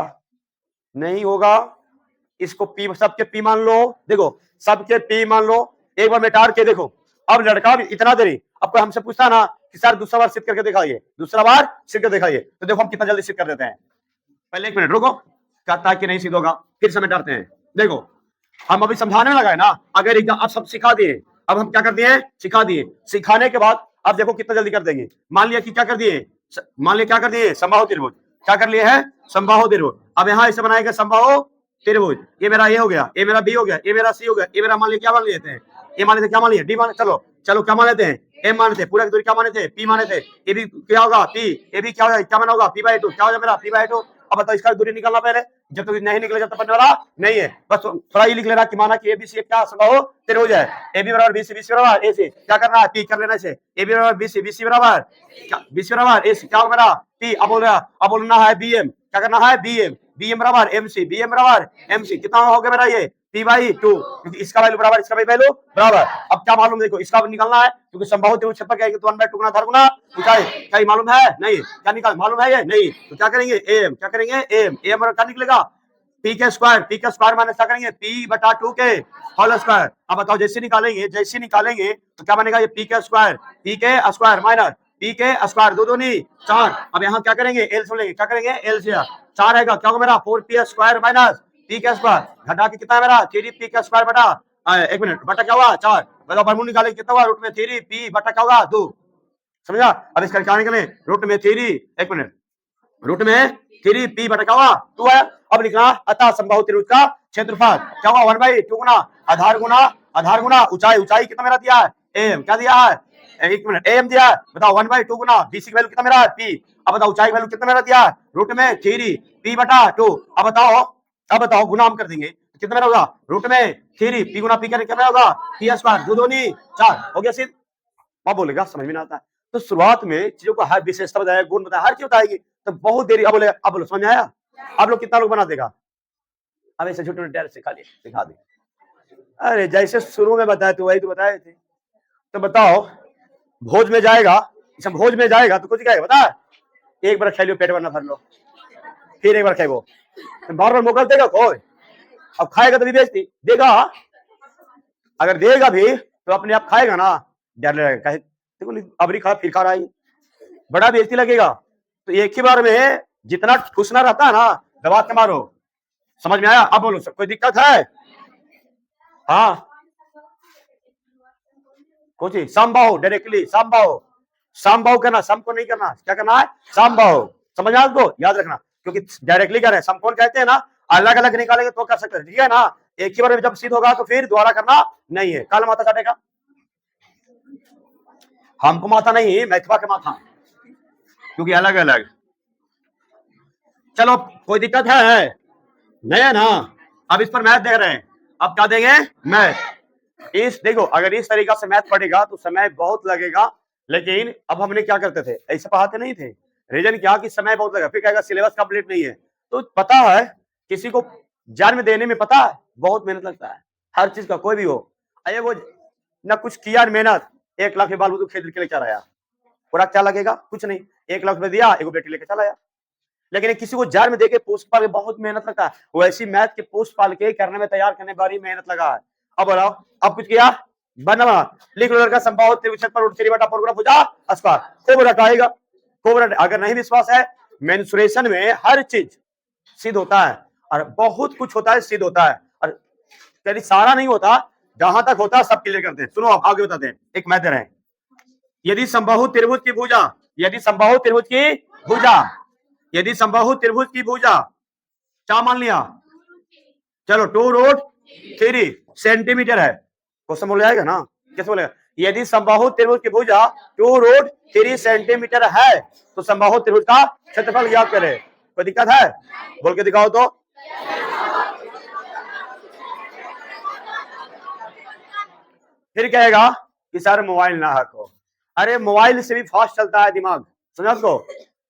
नहीं होगा। इसको पी, सबके पी मान लो, देखो सबके पी मान लो, एक बार मिटार के देखो। अब लड़का भी इतना देरी, अब कोई हमसे पूछता ना कि सर दूसरा बार सिद्ध करके दिखाइए, दूसरा बार सिद्ध करके दिखाइए, तो देखो हम कितना जल्दी सिद्ध कर देते हैं। पहले 1 मिनट रुको, कहता है कि नहीं सिद्ध होगा, फिर से मिटाते हैं। देखो हम अभी समझाने में लगाए ना, अगर एकदम आप सब सिखा दिए, अब हम क्या कर दिए, सिखा दिए, सिखाने के बाद अब देखो कितना जल्दी कर देंगे। मान लिया कि क्या कर दिए, मान लिया क्या कर दिए, समबाहु त्रिभुज, क्या कर लिए है, समबाहु त्रिभुज। अब यहाँ ऐसे बनाएगा समबाहु त्रिभुज, ये मेरा ए हो गया, ये मेरा बी हो गया, ये मेरा सी हो गया, ये मेरा मान लिया क्या मान लेते हैं, ए मान लेते, क्या मान लिया, डी मान, चलो चलो क्या मान लेते हैं, एम माने थे, पूरा की दूरी क्या माने थे, पी माने थे, ए भी क्या होगा, पी, ए भी क्या होगा, क्या माना होगा, p/2, क्या हो जाए मेरा p/2। अब बताओ इसका दूरी निकालना पहले, जब तक नहीं निकलेगा तब बनने वाला नहीं है। बस थोड़ा ये लिख लेना कि माना कि एबीसी क्या समबाहु त्रिभुज है, ए बी बराबर बी सी, बी सी बराबर ए सी, क्या करना है, पी कर लेना से, ए बी बराबर बी सी, बी सी बराबर बी सी बराबर ए सी, क्या होगा मेरा पी। अब बोलना है बी एम, क्या करना है बी एम, बी एम बराबर एम सी, बी एम बराबर एम सी, कितना हो गया मेरा ये p/2, क्योंकि इसका वैल्यू बराबर इसका वैल्यू बराबर। अब क्या मालूम, देखो इसका निकालना है, क्योंकि समबाहु त्रिभुज क्षेत्रफल क्या है, तो 1/2 गुना आधार गुना ऊंचाई, क्या ये मालूम है, नहीं, क्या निकाल मालूम है ये नहीं, तो क्या करेंगे एम, क्या करेंगे एम, एम क्या निकलेगा पी के स्क्वायर माइनस क्या करेंगे p/2 के होल स्क्वायर। अब बताओ जैसे निकालेंगे तो क्या बनेगा, ये पी के स्क्वायर माइनस पी के स्क्वायर, दो दूनी 4। अब यहाँ क्या करेंगे एल से लेंगे, क्या करेंगे एल से 4 रहेगा, क्या होगा मेरा 4p स्क्वायर माइनस पी के स्क्वायर, घटा के कितना है मेरा 3p के स्क्वायर बटा 1 मिनट बटा क्या हुआ 4, बताओ वर्गमूल निकालेंगे कितना हुआ, रूट में 3p बटा क्या होगा 2, समझा। अब इसका क्या निकले, रूट में 3, 1 मिनट, रूट में 3p बटा क्या हुआ 2 है। अब लिखना अतः समबाहु त्रिभुज का क्षेत्रफल क्या हुआ 1/2 गुना आधार गुना ऊंचाई कितना मेरा दिया है एम, क्या दिया है 1 मिनट एम दिया है, बताओ 1/2 गुना bc की वैल्यू कितना मेरा है p। अब बताओ ऊंचाई वैल्यू कितना मेरा दिया है रूट में 3p/2। अब बताओ गुना हम कर देंगे कितना मेरा होगा, रूट में 3p गुना p करके कितना होगा p स्क्वायर, 2 दूनी 4 हो गया सिद्ध। आप बोलेगा समझ में नहीं आता है, तो शुरुआत में चीजों को हर विशेषता बताया, गुण बताया, हर चीज बताएगी, तो बहुत देरी। अब बोले समझ आया, आप लोग कितना लोग बना देगा, अब ऐसे छोटे डायरेक्ट सिखा दे। अरे जैसे शुरू में बताए थे वही तो बताए थे। तो बताओ भोज में जाएगा तो कुछ कहेगा बता, एक बार खेलियो पेट भरना भर लो, फिर एक बार खेगो, बार बार मोकल देगा कोई, अब खाएगा तो भी बेचती देगा, अगर देगा भी तो अपने आप खाएगा ना, डर लगेगा, देखो अबरी खा फिर खा रहा है, बड़ा बेइज्जती लगेगा। तो एक ही बार में जितना ठूसना रहता है ना दबा के मारो, समझ में आया। अब बोलो कोई दिक्कत है, हाँ कुछ समबाहु डायरेक्टली समबाहु करना, सम को नहीं करना, क्या करना है समबाहु, समझ आया आपको, याद रखना, क्योंकि डायरेक्टली कर रहे हैं, सम कौन कहते हैं ना, अलग अलग निकालेंगे तो कर सकते हैं, ठीक है ना, एक ही बार में जब सिद्ध होगा तो फिर दोबारा करना नहीं है। कल माथा चाटेगा, हमको माथा नहीं मैथवा के माथा, क्योंकि अलग अलग। चलो कोई दिक्कत है नहीं है ना, अब इस पर मैथ देख रहे हैं, अब क्या देंगे मैथ। देखो अगर इस तरीका से मैथ पढ़ेगा तो समय बहुत लगेगा, लेकिन अब हमने क्या करते थे ऐसे पढ़ाते नहीं थे, रीजन क्या कि समय बहुत लगा, फिर कहेगा सिलेबस कंप्लीट नहीं है। तो पता है किसी को जन्म देने में पता है बहुत मेहनत लगता है, हर चीज का, कोई भी हो, अरे वो न कुछ किया मेहनत, 1 लाख बाल बुद्धू खेत के लेकर चला आया, पूरा क्या लगेगा कुछ नहीं, 1 लाख रुपए दिया एक बेटी लेके चला आया। लेकिन किसी को जन्म देके पोस्ट पाल के बहुत मेहनत लगता है, वैसी मैथ के पोस्ट पाल के करने में तैयार करने बारी मेहनत लगा है। अब बताओ अब कुछ किया बना लिख लो लड़का समबाहु त्रिभुज पर √3/4 गुना भुजा स्क्वायर, खूब रटाएगा खूब रट। अगर नहीं विश्वास है, मेंसुरेशन में हर चीज सिद्ध होता है और बहुत कुछ होता है सिद्ध होता है, और कभी सारा नहीं होता, जहां तक होता है सब क्लियर करते हैं। सुनो आप आगे बताते हैं, एक मैथ दे रहे हैं, यदि समबाहु त्रिभुज की भुजा। यदि समबाहु त्रिभुज की भुजा क्या मान लिया, चलो 2√3 सेंटीमीटर है। क्वेश्चन बोल जाएगा ना, कैसे बोलेगा? यदि समबाहु त्रिभुज की भुजा 2√3 सेंटीमीटर है तो समबाहु त्रिभुज का क्षेत्रफल ज्ञात करें। कोई दिक्कत है? बोल के दिखाओ तो। फिर कहेगा कि सर मोबाइल ना हको। अरे मोबाइल से भी फास्ट चलता है दिमाग, समझा उसको?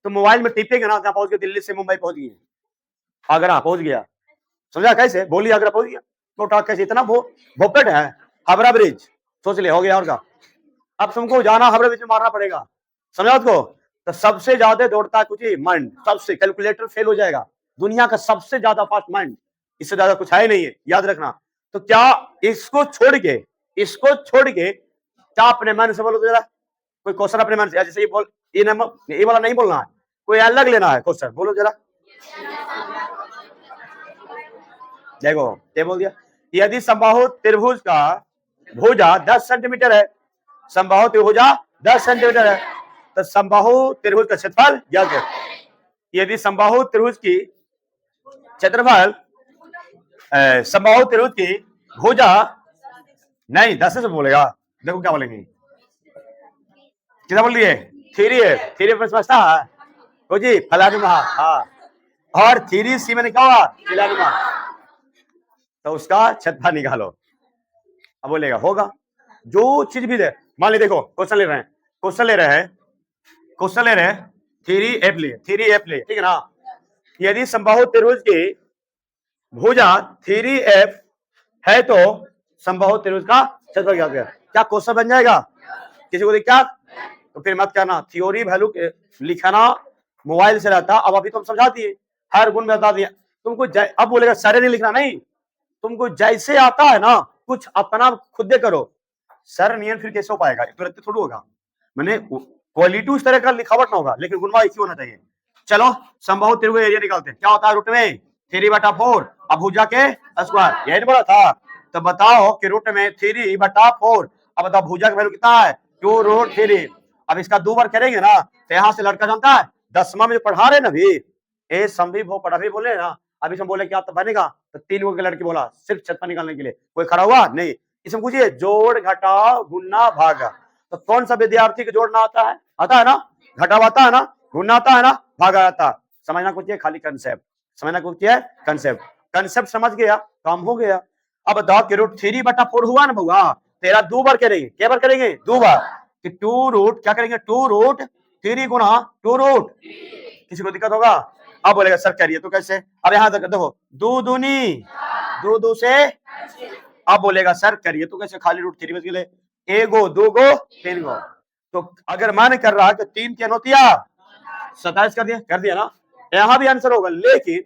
तो मोबाइल में टिपेगा ना, जहां पहुंच गए, दिल्ली से मुंबई पहुंच गए, आगरा पहुंच गया, समझा? कैसे बोलिए, आगरा पहुंच गया तो टाक कैसे, इतना भोपेट है। हावड़ा ब्रिज सोच ले, हो गया और का। अब तुमको जाना हावड़ा ब्रिज में मारना पड़ेगा, समझा उसको? तो सबसे ज्यादा दौड़ता है कुछ ही माइंड, सबसे कैलकुलेटर फेल हो जाएगा। दुनिया का सबसे ज्यादा फास्ट माइंड, इससे ज्यादा कुछ है नहीं है, याद रखना। तो क्या इसको छोड़ के क्या अपने मन से बोलो तो जरा, कोई क्वेश्चन अपने मन से, जैसे ये बोल, ये नंबर, ये वाला नहीं बोलना है, कोई अलग लेना है क्वेश्चन, बोलो जरा। देखो ये बोल दिया, यदि समबाहु त्रिभुज का भुजा 10 सेंटीमीटर है, समबाहु त्रिभुजा 10 सेंटीमीटर है, तो समबाहु त्रिभुज का क्षेत्रफल ज्ञात करें। यदि समबाहु त्रिभुज की क्षेत्रफल, समबाहु त्रिभुज की भुजा, नहीं 10 से बोलेगा, देखो क्या बोलेंगे, कितना बोल दिए? 3 पर समझता है तो जी फलानुमा, हाँ, और 3C में क्या हुआ? फिलानुमा, तो उसका क्षेत्रफल निकालो। अब बोलेगा होगा, जो चीज भी दे, मान ली, देखो क्वेश्चन ले रहे हैं 3F लिए, ठीक है ना? यदि समबाहु त्रिभुज की भुजा 3F है तो समबाहु त्रिभुज का क्षेत्रफल ज्ञात करें। क्या क्वेश्चन बन जाएगा? किसी को दिक्कत तो फिर मत करना, थ्योरी वैल्यू लिखाना मोबाइल से रहता। अब अभी तुम समझा दिए, हर गुण में बता दिया तुमको। अब बोलेगा सारे नहीं लिखना, नहीं, तुमको जैसे आता है ना कुछ अपना खुद करो। सर नियन फिर कैसे हो पाएगा, तुरंत थोड़ा होगा, मैंने क्वालिटी उस तरह का लिखावट ना होगा, लेकिन गुणवा एक ही होना चाहिए। चलो समबाहु त्रिभुज एरिया निकालते हैं, क्या होता है रूट में 3/4, अब भुजा के स्क्वायर, यही बोला था। तो बताओ कि रूट में 3/4, अब बताओ भुजा का वैल्यू कितना है? 2√3। अब इसका 2 बार करेंगे ना, तो यहाँ से लड़का जानता है 10वां में जो पढ़ा रहे ना अभी, ए संभी भो पढ़ा भी बोले ना, अभी हम बोले क्या तो बनेगा, तो 3 गो के लड़के बोला सिर्फ क्षेत्रफल निकालने के लिए। कोई खड़ा हुआ नहीं? इसमें पूछिए जोड़ घटाव गुना भागा, तो कौन सा विद्यार्थी को जोड़ना आता है? आता है ना? घटाव आता है ना? गुना आता है ना? भागा आता है। समझना कुछ है, खाली कंसेप्ट समझना कुछ है, कंसेप्ट समझ गया, काम हो गया। अब बताओ कि रूट 3/4 हुआ ना बउआ, तेरा 2 बार करेंगे, क्या बार करेंगे? 2 बार, कि 2 क्या करेंगे? 2√3 गुना 2 किसी को दिक्कत होगा? अब बोलेगा सर करिए तो कैसे? अब यहां तक देखो, 2 दूनी 2 से, अब बोलेगा सर करिए तो कैसे? खाली √3 बच गए, 1 गो 2 गो 3 गो। तो अगर मन कर रहा है तो 3 क्या नोतिया 27 कर दिया ना, यहां भी आंसर होगा। लेकिन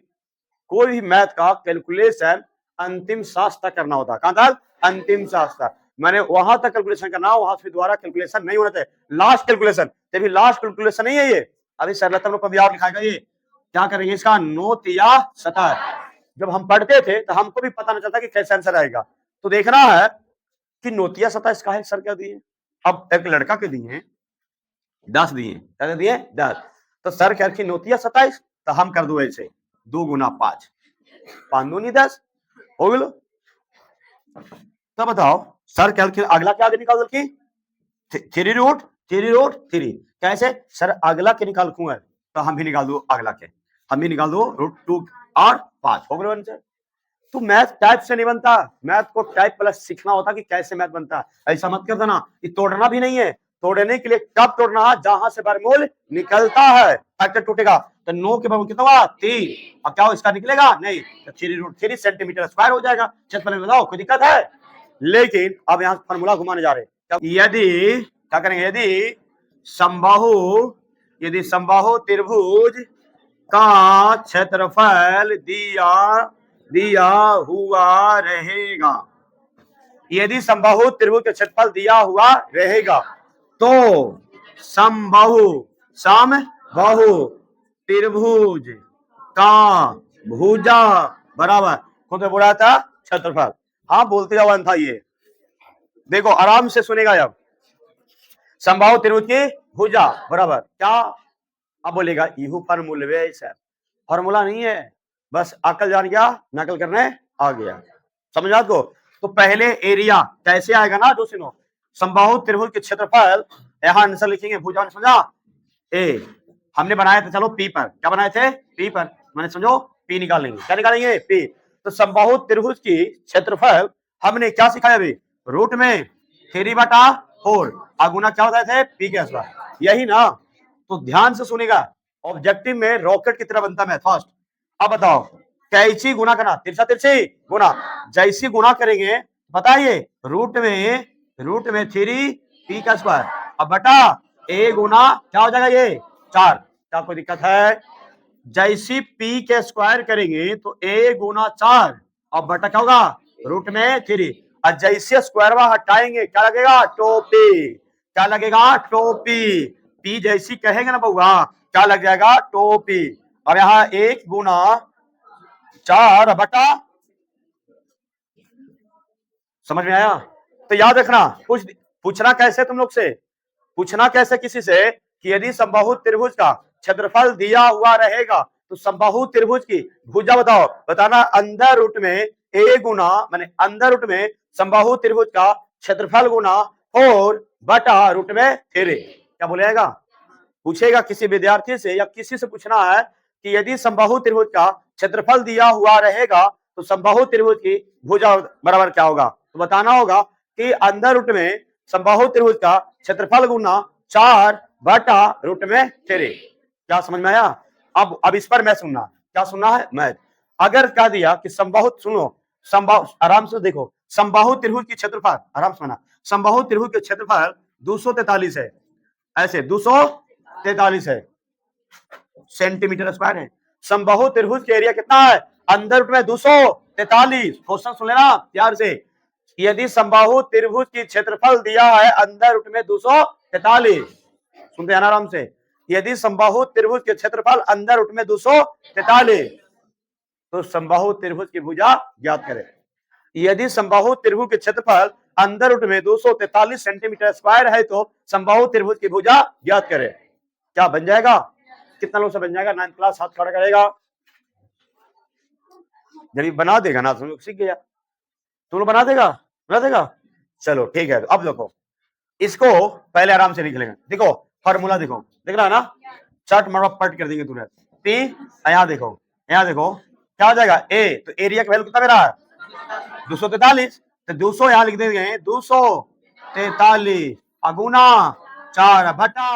कोई भी मैथ का कैलकुलेशन अंतिम शास्त्र तक करना होता है। कहां तक? अंतिम शास्त्र, मैंने वहां तक कैलकुलेशन करना, वहां से दोबारा कैलकुलेशन नहीं होना चाहिए, लास्ट कैलकुलेशन। तभी लास्ट कैलकुलेशन नहीं है ये, अभी सरलतम रूप में लिखाएगा। ये क्या करेंगे? इसका नोतिया 27। जब हम पढ़ते थे तो हमको भी पता नहीं चलता कि कैसे आंसर आएगा, तो देखना है कि नोतिया 27 का है सर क्या दिए। अब एक लड़का के दिए 10 दिए, क्या दिए? 10। तो सर कह रखी नोतिया 27, तो हम कर दो ऐसे 2 गुना 5, 5 दूनी 10 हो गलो। तो बताओ सर क्या अगला क्या निकाल दे? 3√3 कैसे सर? अगला के निकाल दूंगा, तो हम भी निकाल दो अगला के, हम भी निकाल दो √2 और 5 हो गए। तो मैथ टाइप से नहीं बनता, मैथ को टाइप प्लस सीखना होता कि कैसे मैथ बनता है। ऐसा मत कर देना, ये तोड़ना भी नहीं है। तोड़ने के लिए कब तोड़ना है? जहां से वर्गमूल निकलता है, फैक्टर टूटेगा। तो 9 के वर्गमूल कितना हुआ? 3। अब क्या हो इसका निकलेगा? नहीं, तो 3√3 सेंटीमीटर स्क्वायर हो जाएगा। क्षेत्रफल में बताओ कोई दिक्कत है? लेकिन अब यहाँ फॉर्मूला घुमाने जा रहे, यदि क्या करेंगे? यदि समबाहु त्रिभुज का क्षेत्रफल दिया हुआ रहेगा, यदि समबाहु त्रिभुज का क्षेत्रफल दिया हुआ रहेगा तो समबाहु त्रिभुज का भुजा बराबर कौन सा बोला था? क्षेत्रफल। हाँ बोलते जाओ था। ये देखो आराम से सुनेगा। अब समबाहु त्रिभुज की भुजा बराबर क्या? अब बोलेगा यू फार्मूले सर, फार्मूला नहीं है, बस अकल जान गया, नकल करने आ गया। समझ आपको? तो पहले एरिया कैसे आएगा ना जो सुनो, समबाहु त्रिभुज के क्षेत्रफल, यहां आंसर लिखेंगे भुजा, समझा? ए हमने बनाए थे, चलो पी पर, क्या बनाए थे? पी पर, मैंने समझो पी निकालेंगे, क्या निकालेंगे? पी। तो समबाहु त्रिभुज की क्षेत्रफल हमने क्या सिखाया अभी? रूट में 3/4 अगुना क्या होता है? पी के आसपास, यही ना? तो ध्यान से सुनेगा, ऑब्जेक्टिव में रॉकेट की तरह बनता है फास्ट। अब बताओ कैची गुना करना, तिरछा तिरछी गुना, जैसी गुना करेंगे बताइए, रूट में 3 का स्क्वायर, अब बटा ए गुना क्या हो जाएगा? ये 4। क्या कोई दिक्कत है? जैसी पी के स्क्वायर करेंगे तो ए गुना 4 और बटा क्या होगा? रूट में 3। और जैसे स्क्वायर हटाएंगे क्या लगेगा? टोपी। क्या लगेगा? टोपी। पी जैसी कहेंगे ना बउआ, क्या लग जाएगा? टोपी। अब यहाँ 1 गुना 4 बटा, समझ में आया? तो याद रखना, पूछना कैसे तुम लोग से, पूछना कैसे किसी से कि यदि समबाहु त्रिभुज का क्षेत्रफल दिया हुआ रहेगा तो समबाहु त्रिभुज की भुजा बताओ, बताना अंदर रूट में ए गुना, माने अंदर रूट में समबाहु त्रिभुज का क्षेत्रफल गुना 4 बटा रूट में 3। क्या बोलेगा? पूछेगा किसी विद्यार्थी से या किसी से पूछना है कि यदि समबाहु त्रिभुज का क्षेत्रफल दिया हुआ रहेगा तो समबाहु त्रिभुज की भुजा बराबर क्या होगा? तो बताना होगा कि अंदर रूट में समबाहु त्रिभुज का क्षेत्रफल गुना 4 बटा रूट में 3। क्या समझ में आया? अब इस पर मैं सुनना, क्या सुनना है? मैथ। अगर कह दिया कि समबाहु, सुनो समबाहु, आराम से देखो, समबाहु त्रिभुज की क्षेत्रफल, आराम से सुना, समबाहु त्रिभुज के क्षेत्रफल 243 है, ऐसे 243 है सेंटीमीटर स्क्वायर है। समबाहु त्रिभुज के एरिया कितना है? अंदर रूट में 243। क्वेश्चन सुन लेना प्यार से, यदि समबाहु त्रिभुज की क्षेत्रफल दिया है अंदर रूट में 243, सुनते हैं आराम से, यदि समबाहु त्रिभुज के क्षेत्रफल अंदर रूट में 243 तो समबाहु त्रिभुज की भुजा ज्ञात करें। यदि समबाहु त्रिभुज के क्षेत्रफल अंदर रूट में 243 सेंटीमीटर स्क्वायर है तो समबाहु त्रिभुज की भुजा ज्ञात करें। क्या बन जाएगा? कितना लोग से बन जाएगा? 9th क्लास हाथ खड़ा करेगा, जब बना देगा ना तुम लोग सीख गया, तुम लोग बना देगा। चलो ठीक है, तो अब देखो इसको पहले आराम से लिख लेंगे। देखो फॉर्मूला देखो, देख रहा है ना, चट मरवा पट कर देंगे तुरंत। पी यहाँ देखो क्या हो जाएगा? ए, तो एरिया का वैल्यू कितना मेरा है? 243, तो 200 यहाँ लिख देंगे, 243 अगुना 4 बटा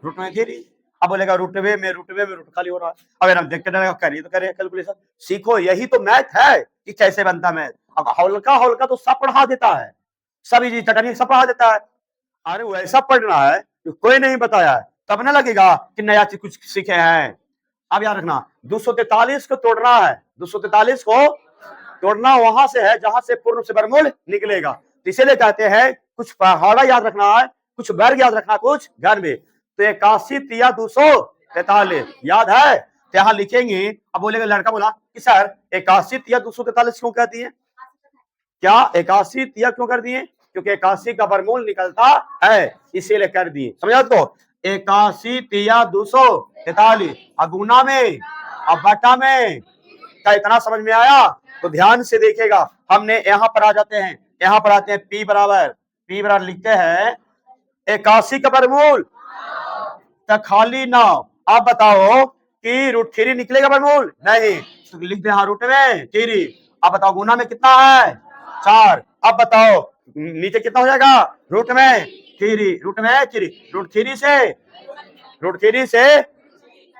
रूट में 3। अब बोलेगा रूटवे में रूट खाली हो रहा है। अब हम देखते रहेगा, करिए तो करिए कैलकुलेशन, सीखो, यही तो मैथ है कि कैसे बनता मैथ। अब हल्का तो सब पढ़ा देता है, सब इजी चटनी सब पढ़ा देता है। अरे वैसा पढ़ना है जो कोई नहीं बताया है, तब ना लगेगा कि नया चीज कुछ सीखे हैं। अब याद रखना 243 को तोड़ना है, 243 को तोड़ना वहां से है जहां से पूर्ण से वर्गमूल निकलेगा। तो इसीलिए कहते हैं कुछ पहाड़ा याद रखना है, कुछ वर्ग याद रखना, कुछ घर में। तो 81 तिया 243 याद है, तो यहाँ लिखेंगे। अब बोलेगा लड़का बोला कि सर 81 तिया 243 क्यों कहती है? क्या 81 तिया क्यों कर दिए? क्योंकि 81 का वर्गमूल निकलता है, इसीलिए कर दिए। समझा तो? 81 तिया 243 अगुना में अब बटा में, क्या इतना समझ में आया? तो ध्यान से देखिएगा, हमने यहाँ पर आ जाते हैं, यहाँ पर आते हैं P बराबर लिखते हैं 81 का वर्गमूल खाली 9। आप बताओ कि √3 निकलेगा वर्गमूल? नहीं, तो लिख दे हाँ रूट में 3। अब बताओ गुना में कितना है? 4। अब बताओ नीचे कितना हो जाएगा? रूट में 3, रूट 3 से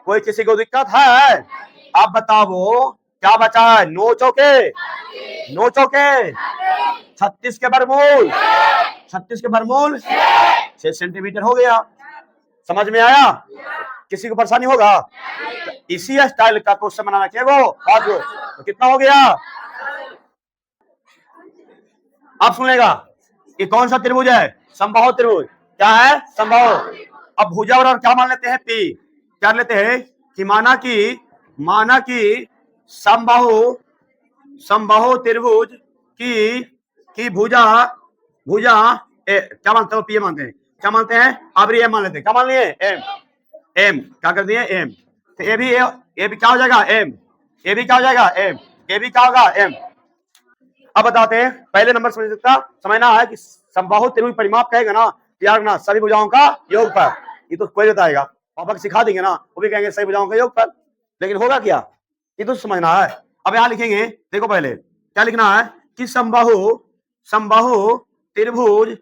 कोई किसी को दिक्कत है? आप बताओ क्या बचा है? 9 चौके 36 के वर्गमूल 6 सेंटीमीटर हो गया। समझ में आया? किसी को परेशानी होगा? इसी स्टाइल का क्वेश्चन बनाना चाहिए वो तो कितना हो गया? आप सुनेगा ये कौन सा त्रिभुज है? समबाहु त्रिभुज। क्या है? समबाहु। अब भुजा बराबर क्या मान लेते हैं? पी। क्या लेते हैं कि माना कि समबाहु त्रिभुज की भुजा क्या मानते हो? पी मानते हैं। क्या मानते हैं? अब ये मान लेते हैं, क्या मान लिए? एम। एम क्या कर दिए एम, तो ए भी क्या हो जाएगा एम, ए भी क्या हो जाएगा एम, ए भी क्या होगा एम। अब बताते हैं पहले नंबर समझना है कि समबाहु त्रिभुज परिमाप कहेगा ना, यार ना सभी भुजाओं का योगफल, ये तो कोई बताएगा, पापा को सिखा देंगे ना, वो भी कहेंगे सभी भुजाओं का योगफल, लेकिन होगा क्या ये तो समझना है। अब यहां लिखेंगे, देखो पहले क्या लिखना है कि समबाहु त्रिभुज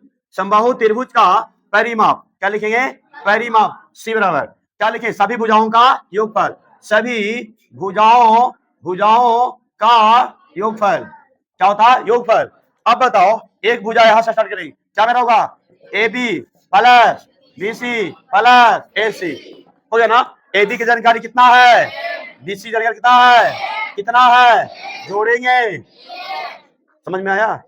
का परिमाप, क्या लिखेंगे परिमाप, सी बराबर क्या लिखें सभी भुजाओं का योगफल, सभी भुजाओं का योगफल क्या होता है योगफल। अब बताओ एक भुजा यहां से स्टार्ट करेंगे, क्या मेरा होगा A B plus B C plus A C, हो गया ना। ए बी की जानकारी कितना है, बी सी जानकारी कितना है जोड़ेंगे, समझ में आया।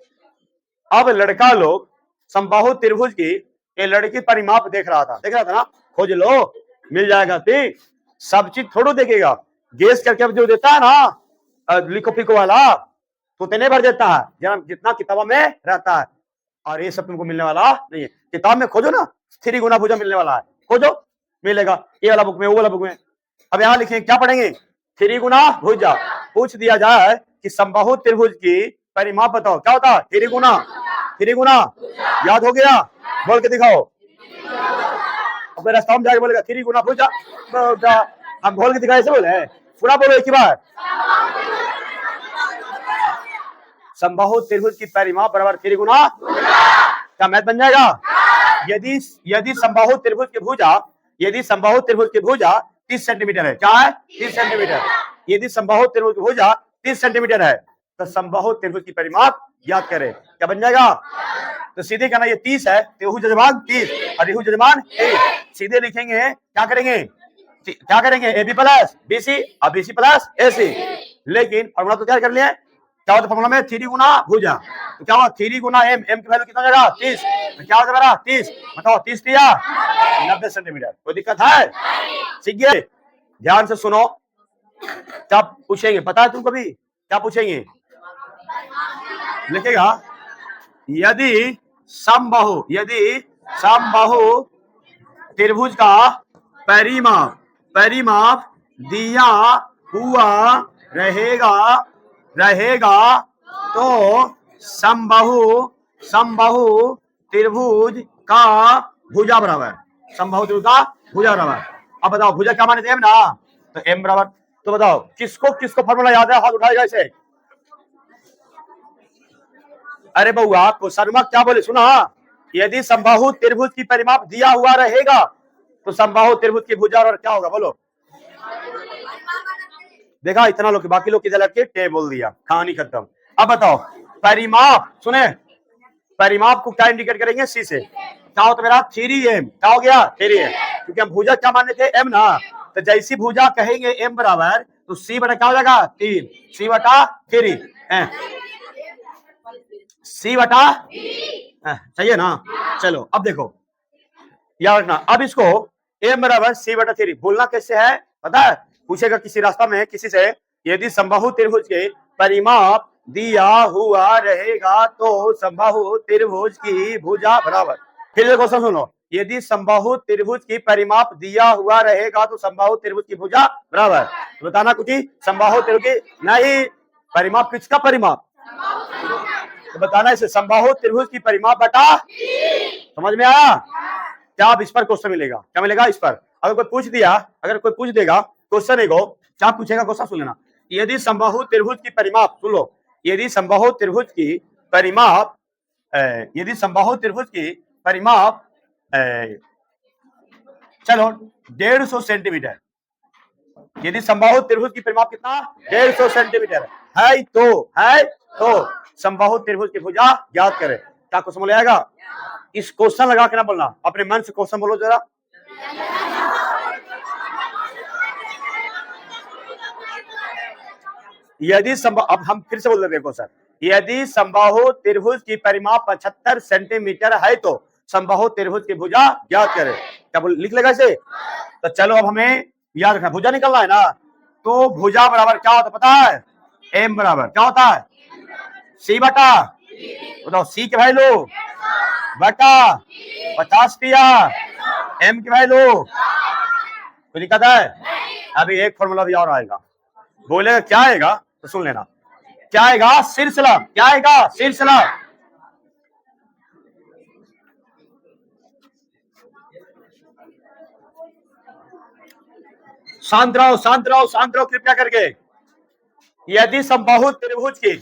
अब लड़का लोग समबाहु त्रिभुज की ये लड़की परिमाप देख रहा था ना, खोज लो मिल जाएगा, ठीक सब चीज थोड़ा देखेगा, गेस करके अब जो देता है ना लिखो फिको वाला तो तेने भर देता है जितना किताबों में रहता है, और ये सब तुमको मिलने वाला नहीं है। किताब में खोजो ना 3 गुना भुजा मिलने वाला है, खोजो मिलेगा, ये वाला बुक में वो वाला बुक में। अब यहाँ लिखेंगे क्या पढ़ेंगे 3 गुना भुजा, पूछ दिया जाए कि समबाहु त्रिभुज की परिमाप बताओ क्या होता है 3 गुना, याद हो गया बोल के दिखाओ, अब रास्ता में जाके बोलेगा 3 गुना भुजा, हम बोल के दिखाए ऐसे बोले पूरा बोलो एक ही बार, समबाहु त्रिभुज की परिमाप बराबर 3 गुना, क्या मैथ बन जाएगा। यदि समबाहु त्रिभुज की भुजा 30 सेंटीमीटर है, क्या है 30 सेंटीमीटर, यदि समबाहु त्रिभुज की भुजा 30 सेंटीमीटर है तो समबाहु त्रिभुज की परिमाप याद करें, क्या बन जाएगा। तो सीधे कहना ये 30 है, तेहु जजमान 30 और रेहू जजमान 1, सीधे लिखेंगे क्या करेंगे A B plus B C और बी सी प्लस ए सी, लेकिन फॉर्मूला तो तैयार कर लिया, क्या होता फॉर्मूला में 3 गुना भुजा, तो क्या हुआ 3 गुना एम, एम की वैल्यू कितना हो जाएगा 30, तो क्या होगा मेरा 30, बताओ 30 दिया 90 सेंटीमीटर, कोई दिक्कत है, सीख गए। ध्यान से सुनो, क्या पूछेंगे पता है तुमको भी क्या पूछेंगे, लिखेगा यदि समबाहु त्रिभुज का परिमाप दिया हुआ रहेगा तो समबाहु त्रिभुज का भुजा बराबर, अब बताओ भुजा क्या माने थे एम ना, तो एम बराबर, तो बताओ किसको फॉर्मूला याद है, हाथ उठाएगा ऐसे, अरे बउआ क्वेश्चन क्या बोले सुना, यदि समबाहु त्रिभुज की परिमाप दिया हुआ रहेगा तो समबाहु त्रिभुज की भुजा और क्या होगा बोलो, देखा इतना लोग बाकी लोग किधर लग के बोल दिया, कहानी खत्म। अब बताओ परिमाप सुने, परिमाप को क्या इंडिकेट करेंगे सी से, क्या होता मेरा 3m, क्या हो गया 3m, क्योंकि हम भुजा क्या माने थे m ना, तो जैसी भुजा कहेंगे m बराबर तो c बटा क्या हो जाएगा 3, c बटा 3 c बटा चाहिए ना। चलो अब देखो याद रखना, अब इसको m बराबर c बटा 3 बोलना कैसे है पता है, पूछेगा किसी रास्ता में किसी से, यदि समबाहु त्रिभुज के परिमाप दिया हुआ रहेगा तो समबाहु त्रिभुज की भुजा बराबर, फिर क्वेश्चन सुनो, यदि समबाहु त्रिभुज की परिमाप दिया हुआ रहेगा तो समबाहु त्रिभुज की भुजा बराबर, तो बताना कुछ ही समबाहु त्रिभुज की नहीं, परिमाप किसका परिमाप, तो बताना इसे समबाहु त्रिभुज की परिमाप बटा, समझ में आया। क्या अब इस पर क्वेश्चन मिलेगा, क्या मिलेगा इस पर, अगर कोई पूछ देगा क्वेश्चन एगो, क्या पूछेगा क्वेश्चन सुन लेना, यदि समबाहु त्रिभुज की परिमाप सुन लो, यदि समबाहु त्रिभुज की परिमाप चलो 150 सेंटीमीटर, यदि समबाहु त्रिभुज की परिमाप कितना 150 सेंटीमीटर है तो समबाहु त्रिभुज की भुजा याद करें, क्या क्वेश्चन बोला जाएगा, इस क्वेश्चन लगा के ना बोलना, अपने मन से क्वेश्चन बोलो जरा, यदि अब हम फिर से बोल रहे हैं सर, यदि समबाहु त्रिभुज की परिमाप 75 सेंटीमीटर है तो समबाहु त्रिभुज की भुजा याद करें, क्या बोल लिख लेगा इसे, तो चलो अब हमें याद रखना भुजा निकलना है ना, तो भुजा बराबर क्या होता पता है, एम बराबर क्या होता है सी बटा, बताओ सी की वैल्यू बटा 50 दिया, एम की वैल्यू कोई दिक्कत है? अभी एक फॉर्मूला भी और आएगा, बोलेगा क्या आएगा तो सुन लेना। क्या आएगा? सिलसिला। क्या आएगा? सिलसिला। शांत रहो, शांत रहो, शांत रहो कृपया करके। यदि समबाहु त्रिभुज की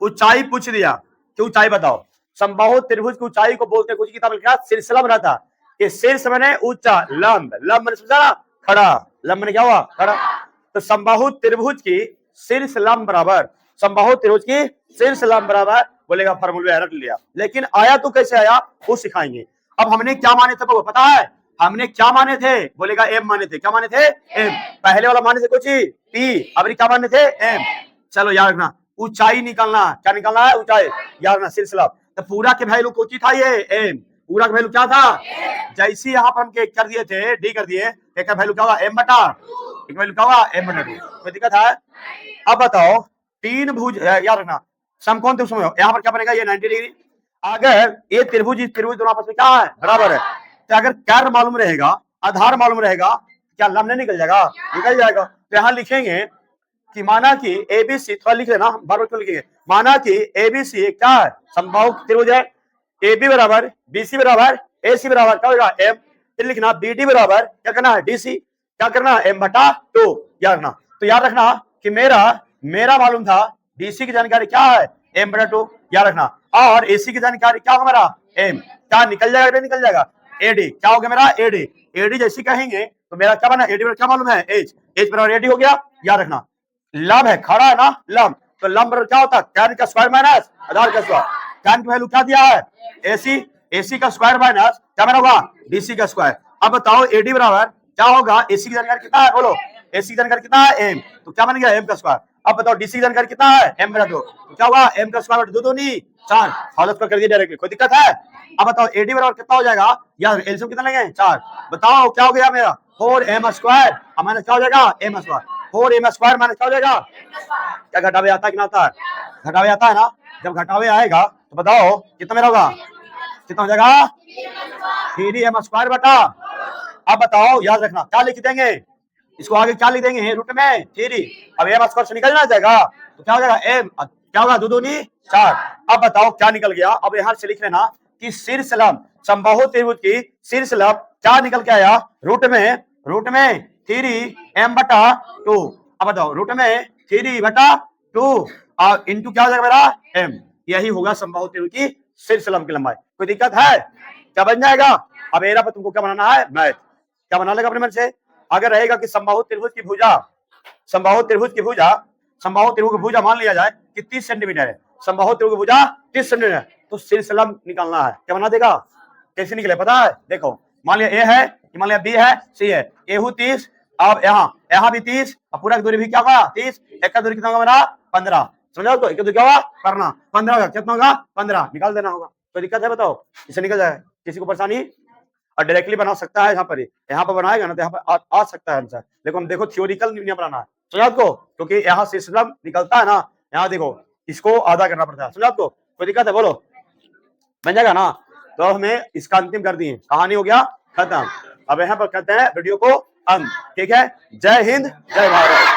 ऊंचाई पूछ दिया कि ऊंचाई बताओ, समबाहु त्रिभुज की ऊंचाई को बोलते कुछ किताब लिखा सिलसिला बना था कि शीर्ष मैंने ऊंचा, लंब, लंब मैंने समझा खड़ा, लंब मैंने क्या हुआ खड़ा। तो समबाहु त्रिभुज की शीर्ष लंब बराबर, समबाहु त्रिभुज की शीर्ष लंब बराबर, बोलेगा फॉर्मूला रख लिया। लेकिन आया तो कैसे आया वो सिखाएंगे। अब हमने क्या माने थे पता है? हमने क्या माने थे? बोलेगा एम माने थे। क्या माने थे? एम। पहले वाला माने थे कुछ पी, अब क्या माने थे? एम। चलो याद रखना, ऊंचाई निकालना। क्या निकालना है? ऊंचाई। याद रखना सिलसिला। तो पूरा के वैल्यू कोची था ये एम, पूरा का वैल्यू क्या था? जैसे यहाँ पर हम कर दिए थे डी कर दिए, एक का वैल्यू क्या होगा? एम बटा, एक वैल्यू क्या होगा? एम बटा टू। कोई दिक्कत है? अब बताओ तीन भुज, याद रखना समकोण त्रिभुज यहाँ पर क्या बनेगा? ये 90 डिग्री। अगर ये त्रिभुज त्रिभुज दोनों आपस में क्या है? बराबर है। तो अगर केंद्र मालूम रहेगा, आधार मालूम रहेगा, क्या लंब नहीं निकल जाएगा? निकल जाएगा। तो यहाँ लिखेंगे कि माना कि एबीसी, थोड़ा लिख लेना, बार बार क्यों लिखेंगे? माना कि एबीसी क्या है? समबाहु त्रिभुज है। AB बराबर BC बराबर AC बराबर क्या होगा? M। फिर लिखना BD बराबर क्या करना है? DC। क्या करना है? M बटा 2। याद रखना। तो याद रखना कि मेरा मालूम था DC की जानकारी क्या है? M बटा 2। याद रखना। और AC की जानकारी क्या होगा मेरा? M। क्या निकल जाएगा? नहीं निकल जाएगा? AD। क्या हो गया मेरा? AD। AD जैसे कहेंगे तो मेरा क्या बना? AD बराबर क्या मालूम है? H बराबर AD हो गया। याद रखना लंब है, खड़ा है ना लंब, तो लंब बराबर क्या होता है? tan का स्क्वायर माइनस आधार का स्क्वायर। tan की वैल्यू क्या दिया है? AC का स्क्वायर माइनस क्या बना होगा? DC का स्क्वायर। अब बताओ AD बराबर क्या होगा? AC की जानकारी कितना है? बोलो AC की जानकारी कितना है? M। तो क्या बन गया? M का स्क्वायर। अब बताओ DC की जानकारी कितना है? M बटा 2। तो क्या होगा? M का स्क्वायर बटा 2 दूनी 4। हालत पर कर दिया डायरेक्टली। कोई दिक्कत है? अब बताओ AD बराबर कितना हो जाएगा? यार एलसीएम कितना लेंगे? 4। बताओ क्या हो गया मेरा? 4m स्क्वायर माइनस क्या हो जाएगा? m square. 4m square minus क्या हो जाएगा? क्या घटावे आता है कि ना आता है? घटावे आता है ना। जब घटावे आएगा तो बताओ कितना मेरा होगा? कितना हो जाएगा? 3m स्क्वायर बटा। अब बताओ याद रखना क्या लिख देंगे इसको, आगे क्या लिख देंगे? रूट में 3। अब m स्क्वायर से निकल ना जाएगा तो क्या हो जाएगा? m क्या होगा? 2 दूनी 4। अब बताओ क्या निकल गया? अब यहां से लिख लेना कि शीर्ष लंब, समबाहु त्रिभुज की शीर्ष लंब क्या निकल के आया? रूट में 3m बटा 2। अब बताओ रूट में 3 बटा 2 और इंटू क्या हो जाएगा मेरा? m। यही होगा समबाहु त्रिभुज की शीर्ष लंब की लंबाई। कोई दिक्कत है? क्या बन जाएगा? अब एरा पर तुमको क्या बनाना है? मैथ। क्या बना लेगा अपने मन से? अगर रहेगा कि समबाहु त्रिभुज की भुजा, समबाहु त्रिभुज की भुजा मान लिया जाए कि 30 सेंटीमीटर है, समबाहु त्रिभुज की भुजा 30 सेंटीमीटर, तो शीर्ष लंब निकालना है। क्या बना देगा? कैसे निकले पता है? देखो मान लिया ए है, मान लिया बी है, सी है, एहू 30, अब यहाँ भी 30, और पूरा की दूरी भी क्या होगा? 30। एक का दूरी कितना होगा मेरा? 15। समझो तो एक दूरी क्या होगा? करना 15 होगा। कितना होगा? 15 निकाल देना होगा। कोई दिक्कत है बताओ? इसे निकल जाए, किसी को परेशानी? और डायरेक्टली बना सकता है, यहाँ पर बनाएगा ना तो यहाँ पर आ सकता है आंसर। लेकिन हम देखो थियोरिकल नहीं बनाना है, समझा आपको? क्योंकि यहाँ से शीर्ष लंब निकलता है ना, यहाँ देखो इसको आधा करना पड़ता है, समझा आपको? कोई दिक्कत है? बोलो बन जाएगा ना। तो हमें इसका अंतिम कर दिए, कहानी हो गया खत्म। अब यहाँ पर करते हैं वीडियो को अंत। ठीक है? जय हिंद, जय भारत।